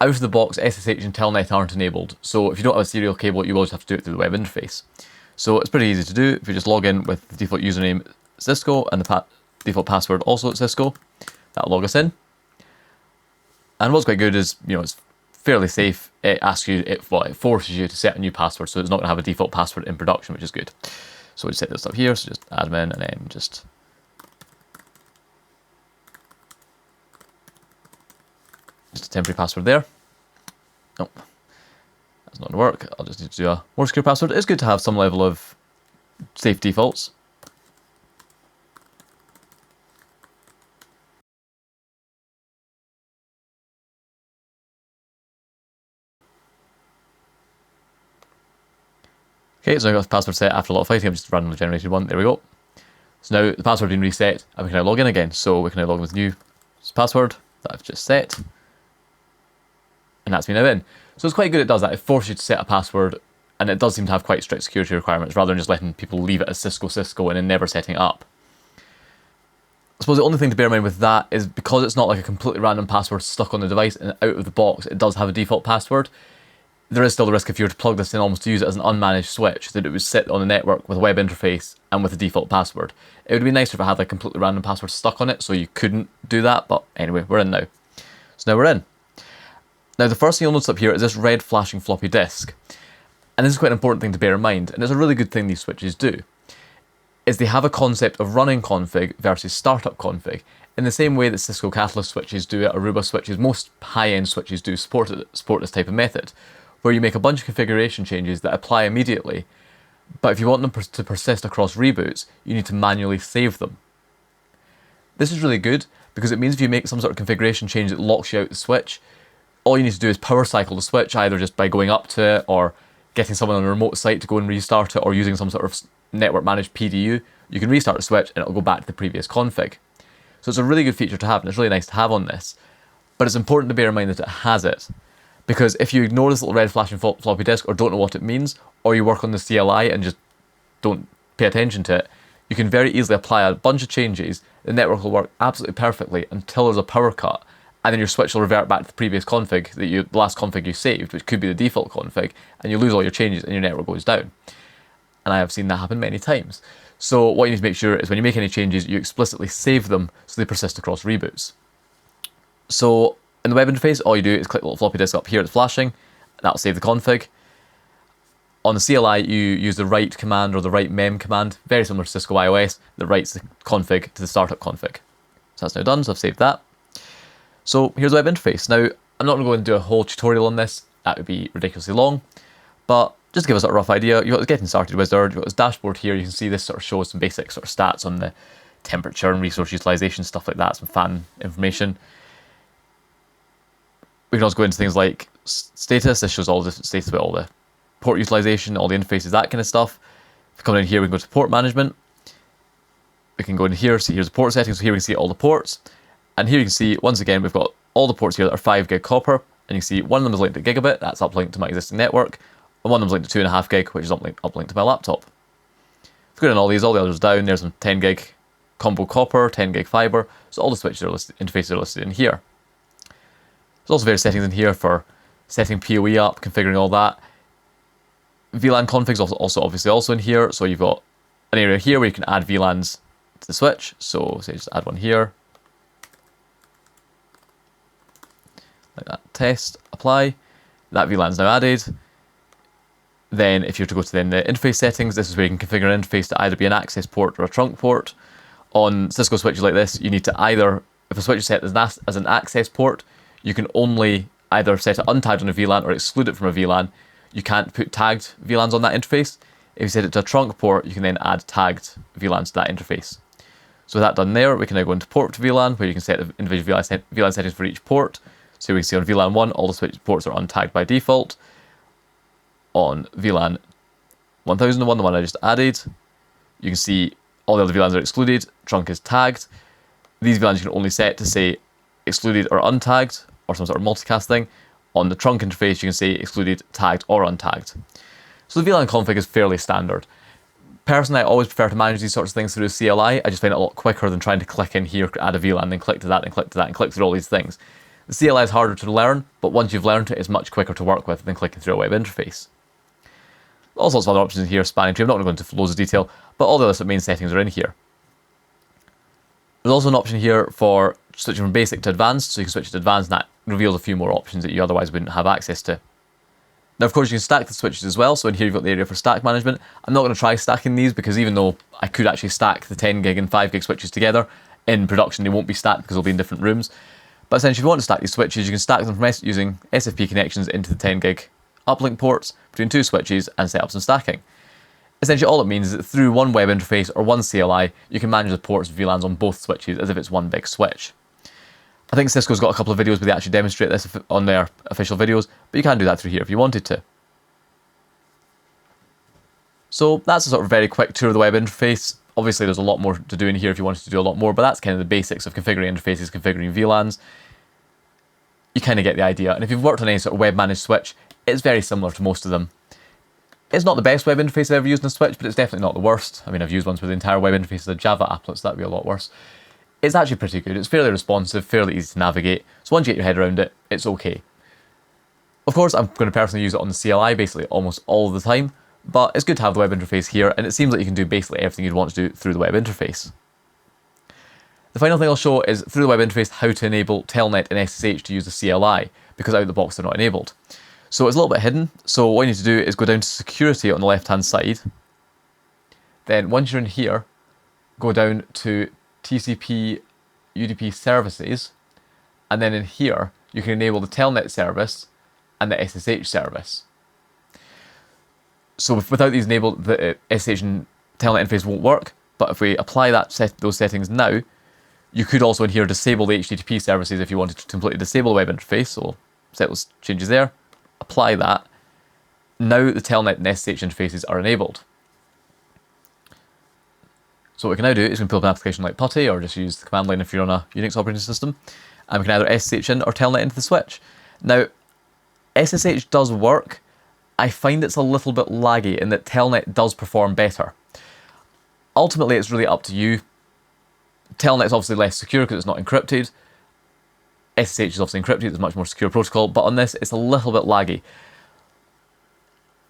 Out of the box, SSH and Telnet aren't enabled, so if you don't have a serial cable, you will just have to do it through the web interface. So it's pretty easy to do. If you just log in with the default username Cisco and the default password also at Cisco, that'll log us in. And what's quite good is, it's fairly safe. It asks you, it forces you to set a new password, so it's not going to have a default password in production, which is good. So we just set this up here, so just admin and then just a temporary password there. Nope. That's not going to work. I'll just need to do a more secure password. It's good to have some level of safe defaults. Okay, so I got the password set after a lot of fighting. I've just randomly generated one. There we go. So now the password has been reset and we can now log in again. So we can now log in with new password that I've just set. And that's me now in. So it's quite good it does that. It forces you to set a password, and it does seem to have quite strict security requirements rather than just letting people leave it as Cisco and then never setting it up. I suppose the only thing to bear in mind with that is because it's not like a completely random password stuck on the device and out of the box, it does have a default password. There is still the risk if you were to plug this in almost to use it as an unmanaged switch that it would sit on the network with a web interface and with a default password. It would be nicer if it had like completely random password stuck on it so you couldn't do that, but anyway, we're in now. So now we're in. Now the first thing you'll notice up here is this red flashing floppy disk. And this is quite an important thing to bear in mind, and it's a really good thing these switches do, is they have a concept of running config versus startup config, in the same way that Cisco Catalyst switches do it, Aruba switches, most high-end switches do support this type of method, where you make a bunch of configuration changes that apply immediately, but if you want them to persist across reboots, you need to manually save them. This is really good, because it means if you make some sort of configuration change that locks you out the switch, all you need to do is power cycle the switch, either just by going up to it, or getting someone on a remote site to go and restart it, or using some sort of network managed PDU. You can restart the switch and it'll go back to the previous config. So it's a really good feature to have, and it's really nice to have on this. But it's important to bear in mind that it has it, because if you ignore this little red flashing floppy disk or don't know what it means, or you work on the CLI and just don't pay attention to it, you can very easily apply a bunch of changes. The network will work absolutely perfectly until there's a power cut, and then your switch will revert back to the previous config, the last config you saved, which could be the default config, and you lose all your changes and your network goes down. And I have seen that happen many times. So what you need to make sure is when you make any changes, you explicitly save them so they persist across reboots. So in the web interface, all you do is click the little floppy disk up here that's flashing, that'll save the config. On the CLI, you use the write command or the write mem command, very similar to Cisco iOS, that writes the config to the startup config. So that's now done, so I've saved that. So here's the web interface. Now, I'm not going to go and do a whole tutorial on this, that would be ridiculously long, but just to give us a rough idea, you've got the getting started wizard, you've got this dashboard here, you can see this sort of shows some basic sort of stats on the temperature and resource utilization, stuff like that, some fan information. We can also go into things like status, this shows all the different status about all the port utilization, all the interfaces, that kind of stuff. If we come in here, we can go to port management. we can go in here, see here's the port settings, so here we can see all the ports, and here you can see, once again, we've got all the ports here that are 5 gig copper, and you can see one of them is linked to gigabit, that's uplinked to my existing network, and one of them is linked to 2.5 gig, which is uplinked to my laptop. If we go down all the others down, there's some 10 gig combo copper, 10 gig fiber, so all the switches are listed, interfaces are listed in here. There's also various settings in here for setting PoE up, configuring all that. VLAN configs also obviously also in here, so you've got an area here where you can add VLANs to the switch, so say just add one here, like that, test, apply, that VLAN's now added. Then if you were to go to then the interface settings, this is where you can configure an interface to either be an access port or a trunk port. On Cisco switches like this, you need to either, if a switch is set as an access port, you can only either set it untagged on a VLAN or exclude it from a VLAN. You can't put tagged VLANs on that interface. If you set it to a trunk port, you can then add tagged VLANs to that interface. So with that done there, we can now go into port to VLAN, where you can set the individual VLAN settings for each port. So we can see on VLAN 1, all the switch ports are untagged by default. On VLAN 1001, the one I just added, you can see all the other VLANs are excluded, trunk is tagged. These VLANs you can only set to say excluded or untagged, or some sort of multicast thing. On the trunk interface, you can say excluded, tagged, or untagged. So the VLAN config is fairly standard. Personally, I always prefer to manage these sorts of things through CLI. I just find it a lot quicker than trying to click in here, add a VLAN, then click to that, then click to that, and click through all these things. The CLI is harder to learn, but once you've learned it, it's much quicker to work with than clicking through a web interface. All sorts of other options in here spanning through. I'm not going to go into loads of detail, but all the other main settings are in here. There's also an option here for switching from basic to advanced, so you can switch to advanced, and that reveals a few more options that you otherwise wouldn't have access to. Now, of course, you can stack the switches as well, so in here you've got the area for stack management. I'm not going to try stacking these, because even though I could actually stack the 10 gig and 5 gig switches together, in production they won't be stacked because they'll be in different rooms. But essentially, if you want to stack these switches, you can stack them from using SFP connections into the 10 gig uplink ports between two switches and set up some stacking. Essentially, all it means is that through one web interface or one CLI, you can manage the ports and VLANs on both switches as if it's one big switch. I think Cisco's got a couple of videos where they actually demonstrate this on their official videos, but you can do that through here if you wanted to. So that's a sort of very quick tour of the web interface. Obviously, there's a lot more to do in here if you wanted to do a lot more, but that's kind of the basics of configuring interfaces, configuring VLANs. You kind of get the idea. And if you've worked on any sort of web managed switch, it's very similar to most of them. It's not the best web interface I've ever used in a switch, but it's definitely not the worst. I mean, I've used ones where the entire web interface is a Java applet, so that'd be a lot worse. It's actually pretty good. It's fairly responsive, fairly easy to navigate. So once you get your head around it, it's okay. Of course, I'm going to personally use it on the CLI basically almost all the time, but it's good to have the web interface here, and it seems like you can do basically everything you'd want to do through the web interface. The final thing I'll show is through the web interface how to enable Telnet and SSH to use the CLI, because out of the box they're not enabled. So it's a little bit hidden, so what you need to do is go down to security on the left hand side. Then once you're in here, go down to TCP UDP services, and then in here you can enable the Telnet service and the SSH service. So without these enabled, the SSH and Telnet interface won't work, but if we apply those settings now, you could also in here disable the HTTP services if you wanted to completely disable the web interface, so set those changes there, apply that. Now the Telnet and SSH interfaces are enabled. So what we can now do is we can pull up an application like PuTTY, or just use the command line if you're on a Unix operating system, and we can either SSH in or Telnet into the switch. Now, SSH does work. I find it's a little bit laggy in that Telnet does perform better. Ultimately, it's really up to you. Telnet is obviously less secure because it's not encrypted. SSH is obviously encrypted, it's a much more secure protocol, but on this, it's a little bit laggy.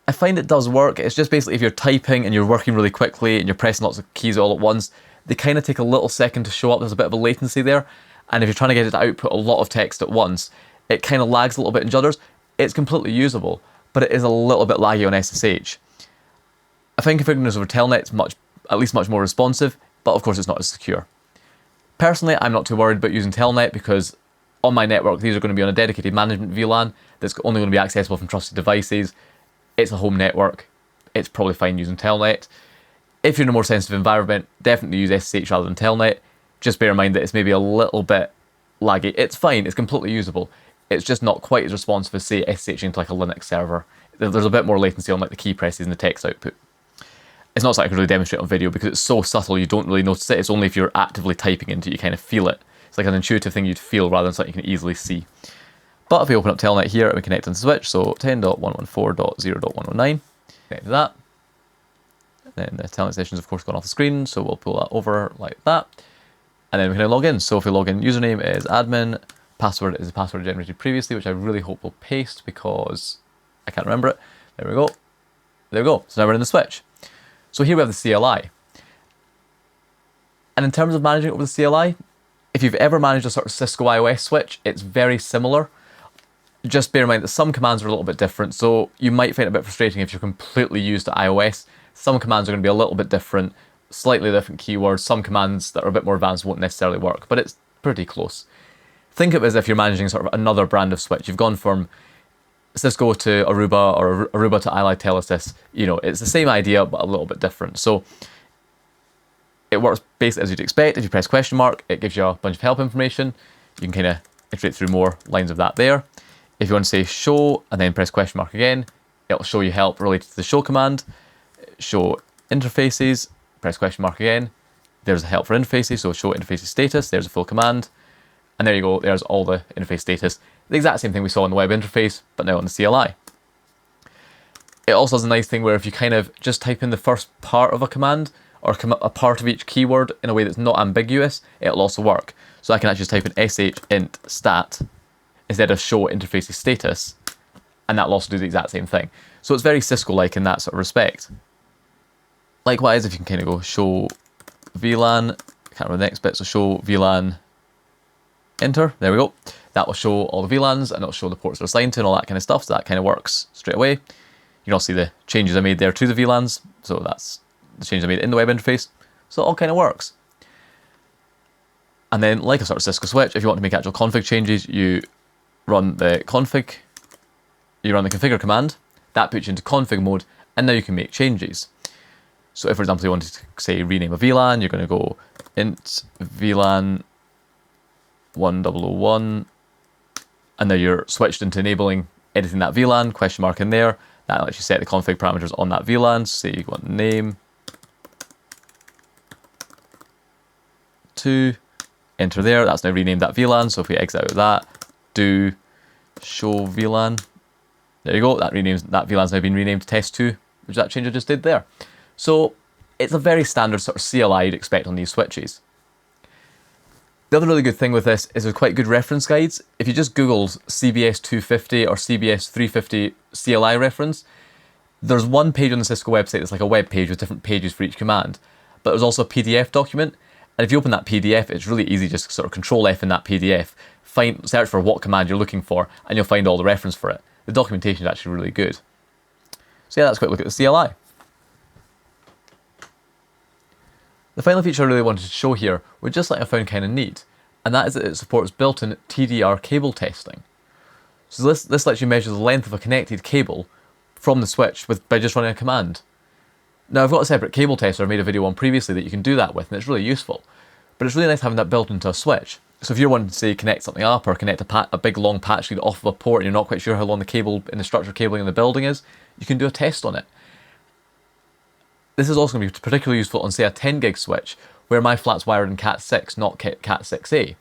I find it does work. It's just basically if you're typing and you're working really quickly and you're pressing lots of keys all at once, they kind of take a little second to show up. There's a bit of a latency there. And if you're trying to get it to output a lot of text at once, it kind of lags a little bit and judders. It's completely usable, but it is a little bit laggy on SSH. I find configuring this over Telnet is at least much more responsive, but of course it's not as secure. Personally, I'm not too worried about using Telnet because on my network, these are going to be on a dedicated management VLAN that's only going to be accessible from trusted devices. It's a home network. It's probably fine using Telnet. If you're in a more sensitive environment, definitely use SSH rather than Telnet. Just bear in mind that it's maybe a little bit laggy. It's fine, it's completely usable. It's just not quite as responsive as, say, SSH into like a Linux server. There's a bit more latency on like the key presses and the text output. It's not something I can really demonstrate on video because it's so subtle you don't really notice it. It's only if you're actively typing into it you kind of feel it. It's like an intuitive thing you'd feel rather than something you can easily see. But if we open up Telnet here and we connect on the switch, so 10.114.0.109, connect to that. Then the Telnet session is of course gone off the screen, so we'll pull that over like that. And then we can log in. So if we log in, username is admin, password is the password generated previously, which I really hope will paste because I can't remember it. There we go. There we go. So now we're in the switch. So here we have the CLI. And in terms of managing it over the CLI, if you've ever managed a sort of Cisco iOS switch, it's very similar. Just bear in mind that some commands are a little bit different, so you might find it a bit frustrating if you're completely used to iOS. Some commands are going to be a little bit different, slightly different keywords. Some commands that are a bit more advanced won't necessarily work, but it's pretty close. Think of it as if you're managing sort of another brand of switch. You've gone from Cisco to Aruba or Aruba to CLI Telesys. You know, it's the same idea, but a little bit different. So it works basically as you'd expect. If you press question mark, it gives you a bunch of help information. You can kind of iterate through more lines of that there. If you want to say show and then press question mark again, it'll show you help related to the show command. Show interfaces, press question mark again. There's a help for interfaces, so show interfaces status, there's a full command. And there you go, there's all the interface status. The exact same thing we saw in the web interface, but now on the CLI. It also has a nice thing where if you kind of just type in the first part of a command, or a part of each keyword in a way that's not ambiguous, it'll also work. So I can actually just type in sh int stat instead of show interfaces status, and that'll also do the exact same thing. So it's very Cisco-like in that sort of respect. Likewise, if you can kind of go show VLAN, I can't remember the next bit, so show VLAN enter, there we go. That will show all the VLANs and it'll show the ports they're assigned to and all that kind of stuff, so that kind of works straight away. You can also see the changes I made there to the VLANs, so that's the changes I made in the web interface, so it all kind of works. And then, like a sort of Cisco switch, if you want to make actual config changes, you run the configure command, that puts you into config mode, and now you can make changes. So if, for example, you wanted to, say, rename a VLAN, you're going to go int VLAN 1001, and now you're switched into enabling editing that VLAN, question mark in there. That'll actually set the config parameters on that VLAN. So say you want name to enter there. That's now renamed that VLAN. So if we exit out of that, do show VLAN. There you go. That VLAN's now been renamed to test2, which that change I just did there. So it's a very standard sort of CLI you'd expect on these switches. The other really good thing with this is there's quite good reference guides. If you just Google CBS 250 or CBS 350 CLI reference, there's one page on the Cisco website that's like a web page with different pages for each command. But there's also a PDF document, and if you open that PDF, it's really easy just to sort of Control F in that PDF, search for what command you're looking for, and you'll find all the reference for it. The documentation is actually really good. So yeah, that's a quick look at the CLI. The final feature I really wanted to show here was just something I found kind of neat, and that is that it supports built-in TDR cable testing. So this lets you measure the length of a connected cable from the switch by just running a command. Now I've got a separate cable tester I made a video on previously that you can do that with, and it's really useful. But it's really nice having that built into a switch. So if you're wanting to, say, connect something up or connect a big long patch lead off of a port and you're not quite sure how long the cable in the structured cabling in the building is, you can do a test on it. This is also going to be particularly useful on, say, a 10 gig switch, where my flat's wired in Cat 6, not Cat 6A.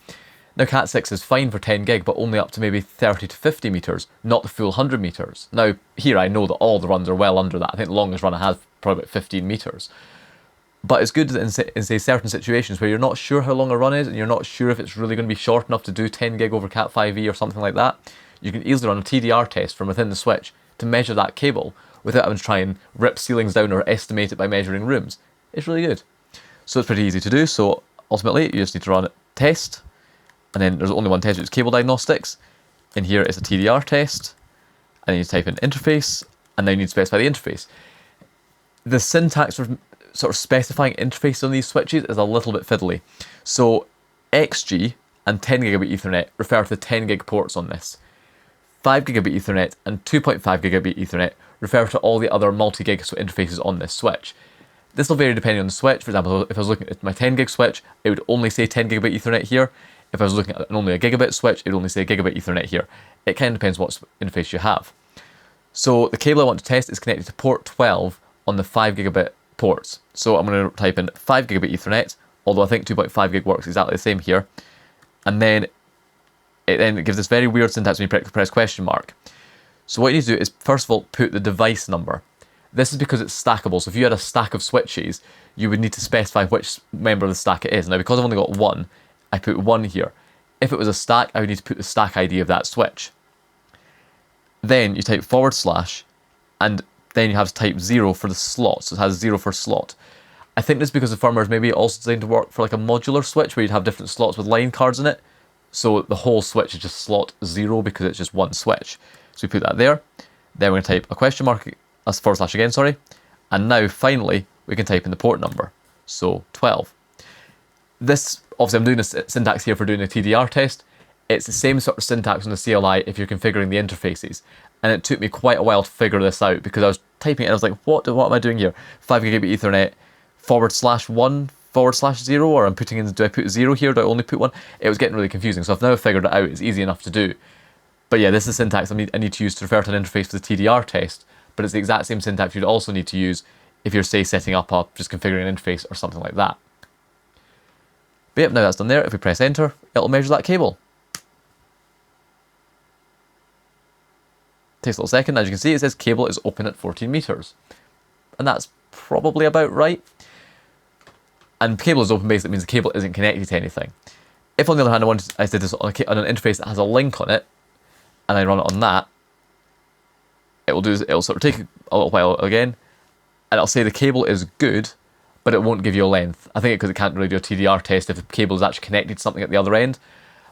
Now Cat 6 is fine for 10 gig, but only up to maybe 30 to 50 meters, not the full 100 meters. Now, here I know that all the runs are well under that. I think the longest run I have probably about 15 meters. But it's good in say certain situations where you're not sure how long a run is and you're not sure if it's really going to be short enough to do 10 gig over Cat 5e or something like that. You can easily run a TDR test from within the switch to measure that cable without having to try and rip ceilings down or estimate it by measuring rooms. It's really good. So it's pretty easy to do. So ultimately you just need to run a test, and then there's only one test, which is cable diagnostics. In here it's a TDR test, and then you type in interface, and then you need to specify the interface. The syntax for sort of specifying interfaces on these switches is a little bit fiddly. So XG and 10 gigabit Ethernet refer to the 10 gig ports on this. 5 gigabit Ethernet and 2.5 gigabit Ethernet refer to all the other multi-gig interfaces on this switch. This will vary depending on the switch. For example, if I was looking at my 10 gig switch, it would only say 10 gigabit Ethernet here. If I was looking at only a gigabit switch, it would only say gigabit Ethernet here. It kind of depends what interface you have. So the cable I want to test is connected to port 12 on the 5 gigabit ports. So I'm going to type in 5 gigabit Ethernet, although I think 2.5 gig works exactly the same here. And then it gives this very weird syntax when you press question mark. So what you need to do is, first of all, put the device number. This is because it's stackable. So if you had a stack of switches, you would need to specify which member of the stack it is. Now, because I've only got one, I put 1 here. If it was a stack, I would need to put the stack ID of that switch. Then you type /, and then you have to type 0 for the slot. So it has 0 for slot. I think this is because the firmware is maybe also designed to work for like a modular switch where you'd have different slots with line cards in it. So the whole switch is just slot 0 because it's just one switch. So we put that there. Then we're going to type a question mark, a / again, sorry. And now finally we can type in the port number. So 12. This, obviously I'm doing this syntax here for doing a TDR test. It's the same sort of syntax on the CLI if you're configuring the interfaces. And it took me quite a while to figure this out because I was typing it and I was like, what am I doing here? 5 gigabit Ethernet /1 /0, or I'm putting in, do I put 0 here? Do I only put 1? It was getting really confusing. So I've now figured it out. It's easy enough to do. But yeah, this is the syntax I need to use to refer to an interface for the TDR test. But it's the exact same syntax you'd also need to use if you're, say, setting up just configuring an interface or something like that. But yep, now that's done there. If we press enter, it'll measure that cable. Takes a little second. As you can see, it says cable is open at 14 meters. And that's probably about right. And cable is open basically means the cable isn't connected to anything. If on the other hand I did this on an interface that has a link on it, and I run it on that, it'll sort of take a little while again, and it'll say the cable is good, but it won't give you a length. I think because it can't really do a TDR test if the cable is actually connected to something at the other end.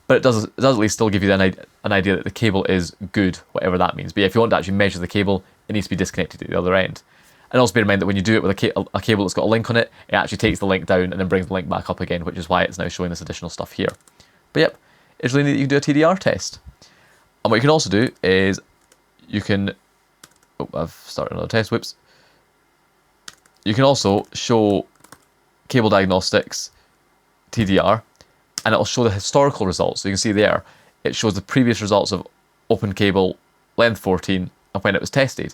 But it does at least still give you an idea that the cable is good, whatever that means. But yeah, if you want to actually measure the cable, it needs to be disconnected at the other end. And also bear in mind that when you do it with a cable that's got a link on it, it actually takes the link down and then brings the link back up again, which is why it's now showing this additional stuff here. But yep, it's really neat that you can do a TDR test. And what you can also do is you can... Oh, I've started another test, whoops. You can also show cable diagnostics TDR, and it'll show the historical results. So you can see there, it shows the previous results of open cable, length 14, and when it was tested.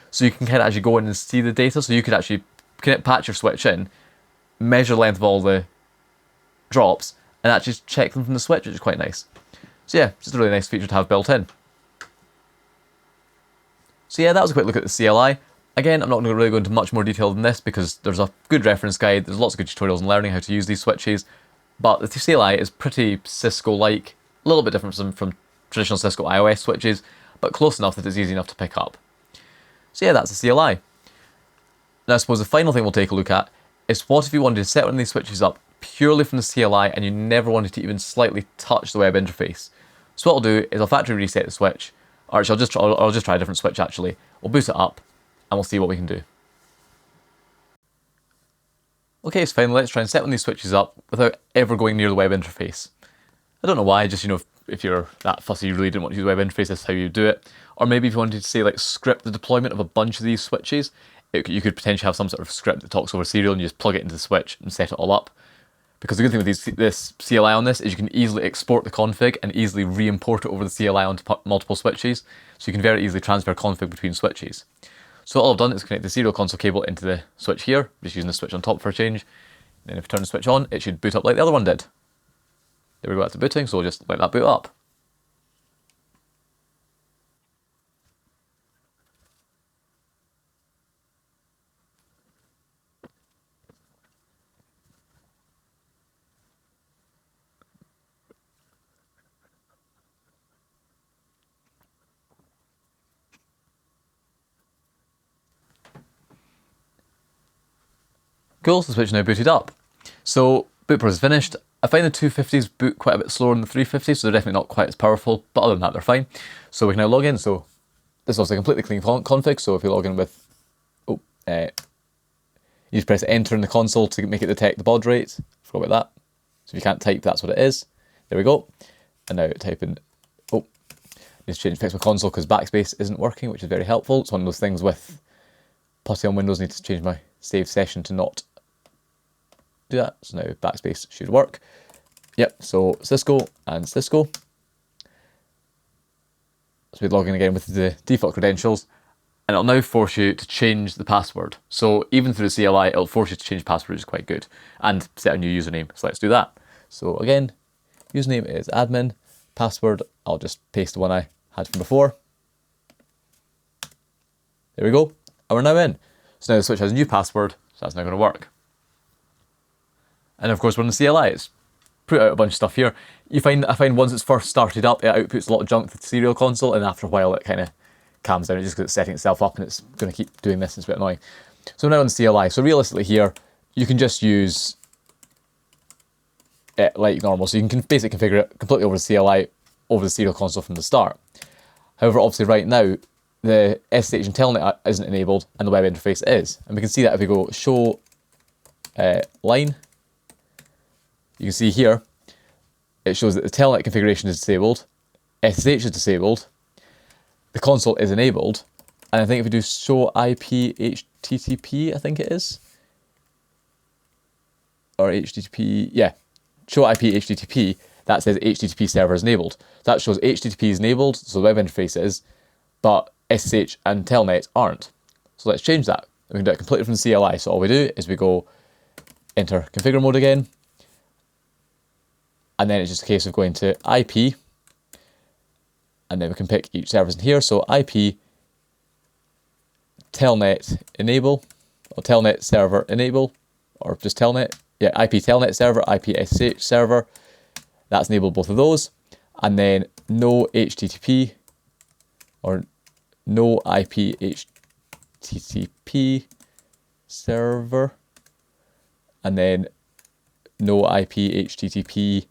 So you can kind of actually go in and see the data. So you could actually patch your switch in, measure the length of all the drops, and actually check them from the switch, which is quite nice. So yeah, just a really nice feature to have built in. So yeah, that was a quick look at the CLI. Again, I'm not going to really go into much more detail than this because there's a good reference guide, there's lots of good tutorials on learning how to use these switches, but the CLI is pretty Cisco-like, a little bit different from traditional Cisco iOS switches, but close enough that it's easy enough to pick up. So yeah, that's the CLI. Now I suppose the final thing we'll take a look at is what if you wanted to set one of these switches up purely from the CLI and you never wanted to even slightly touch the web interface. So what I'll do is I'll factory reset the switch, or actually I'll just try a different switch actually. We'll boot it up and we'll see what we can do. Okay, so finally let's try and set one of these switches up without ever going near the web interface. I don't know why, just if you're that fussy you really didn't want to use the web interface, that's how you do it. Or maybe if you wanted to say like script the deployment of a bunch of these switches, you could potentially have some sort of script that talks over serial and you just plug it into the switch and set it all up. Because the good thing with this CLI on this is you can easily export the config and easily re-import it over the CLI onto multiple switches. So you can very easily transfer config between switches. So all I've done is connect the serial console cable into the switch here, just using the switch on top for a change. Then if you turn the switch on, it should boot up like the other one did. There we go, that's the booting, so we'll just let that boot up. Cool, so the switch is now booted up. So boot process finished. I find the 250s boot quite a bit slower than the 350s, so they're definitely not quite as powerful, but other than that they're fine. So we can now log in. So this is also a completely clean config, so if you log in with, you just press enter in the console to make it detect the baud rate. Forgot about that. So if you can't type, that's what it is. There we go. And now type in, need to fix my console because backspace isn't working, which is very helpful. It's one of those things with Putty on Windows, need to change my save session to not do that. So now backspace should work. Yep, so Cisco and Cisco. So we log in again with the default credentials. and it'll now force you to change the password. So even through the CLI, it'll force you to change password, which is quite good, and set a new username. So let's do that. So again, username is admin, password, I'll just paste the one I had from before. There we go, and we're now in. So now the switch has a new password, so that's now going to work. And of course we're in the CLI, it's put out a bunch of stuff here. I find once it's first started up, it outputs a lot of junk to the serial console, and after a while it kind of calms down, just because it's setting itself up and it's going to keep doing this, it's a bit annoying. So now on the CLI, so realistically here, you can just use it like normal. So you can basically configure it completely over the CLI, over the serial console from the start. However, obviously right now, the SSH and Telnet isn't enabled and the web interface is. And we can see that if we go show line, you can see here, it shows that the Telnet configuration is disabled, SSH is disabled, the console is enabled, and I think if we do show IP HTTP, I think it is, or HTTP, yeah, show IP HTTP, that says HTTP server is enabled. That shows HTTP is enabled, so the web interface is, but SSH and Telnet aren't. So let's change that. We can do it completely from the CLI. So all we do is we go enter configure mode again, and then it's just a case of going to IP, and then we can pick each server in here. So IP Telnet enable, or Telnet server enable, or just Telnet. Yeah, IP Telnet server, IP SSH server. That's enabled both of those. And then no HTTP, or no IP HTTP server. And then no IP HTTP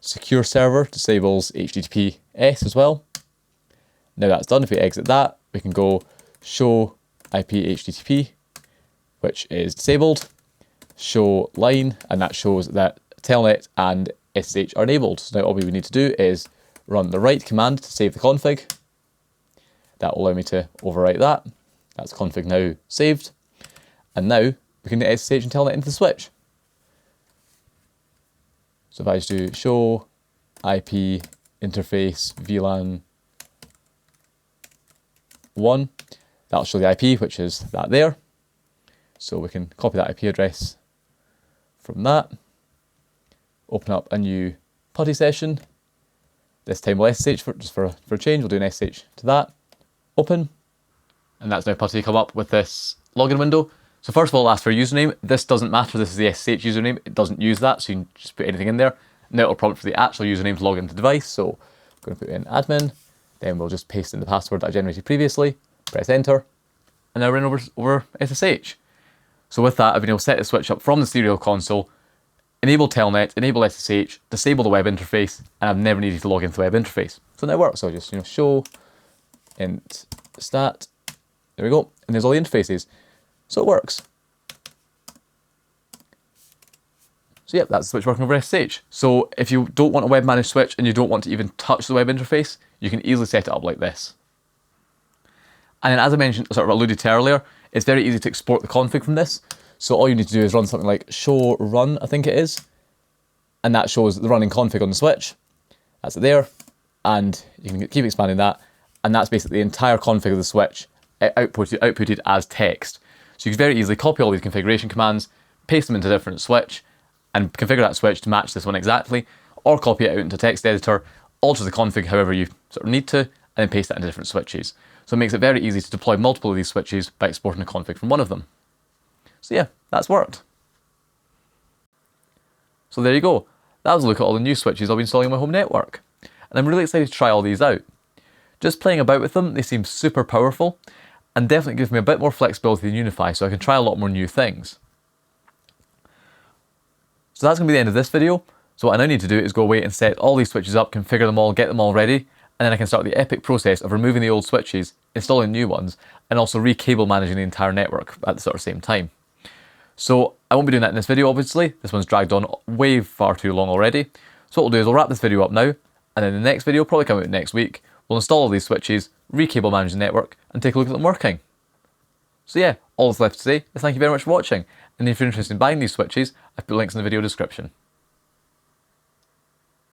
secure server disables HTTPS as well. Now that's done, if we exit that, we can go show IP HTTP, which is disabled, show line, and that shows that Telnet and SSH are enabled. So now all we would need to do is run the write command to save the config. That will allow me to overwrite that. That's config now saved. And now we can get SSH and Telnet into the switch. So if I just do show IP interface VLAN 1, that'll show the IP, which is that there. So we can copy that IP address from that, open up a new PuTTY session. This time we'll SSH for a change, we'll do an SSH to that, open, and that's now PuTTY come up with this login window. So first of all, ask for a username. This doesn't matter, this is the SSH username, it doesn't use that, so you can just put anything in there. Now it'll prompt for the actual username to log into the device, so I'm going to put in admin, then we'll just paste in the password that I generated previously, press enter, and now we're in over SSH. So with that, I've been able to set the switch up from the serial console, enable Telnet, enable SSH, disable the web interface, and I've never needed to log into the web interface. So now it works. So just show int stat, there we go, and there's all the interfaces. So it works. So yeah, that's the switch working over SSH. So if you don't want a web managed switch and you don't want to even touch the web interface, you can easily set it up like this. And then as I mentioned, sort of alluded to earlier, it's very easy to export the config from this. So all you need to do is run something like show run, I think it is. And that shows the running config on the switch. That's it there. And you can keep expanding that. And that's basically the entire config of the switch outputted as text. So you can very easily copy all these configuration commands, paste them into a different switch, and configure that switch to match this one exactly, or copy it out into a text editor, alter the config however you sort of need to, and then paste that into different switches. So it makes it very easy to deploy multiple of these switches by exporting a config from one of them. So yeah, that's worked. So there you go. That was a look at all the new switches I'll be installing on my home network. And I'm really excited to try all these out. Just playing about with them, they seem super powerful, and definitely give me a bit more flexibility than Unify, so I can try a lot more new things. So that's going to be the end of this video. So what I now need to do is go away and set all these switches up, configure them all, get them all ready, and then I can start the epic process of removing the old switches, installing new ones, and also re-cable managing the entire network at the sort of same time. So I won't be doing that in this video, obviously. This one's dragged on way far too long already. So what we'll do is we'll wrap this video up now, and then the next video, probably come out next week, we'll install all these switches, re-cable manage the network, and take a look at them working. So yeah, all that's left to say is thank you very much for watching, and if you're interested in buying these switches, I've put links in the video description.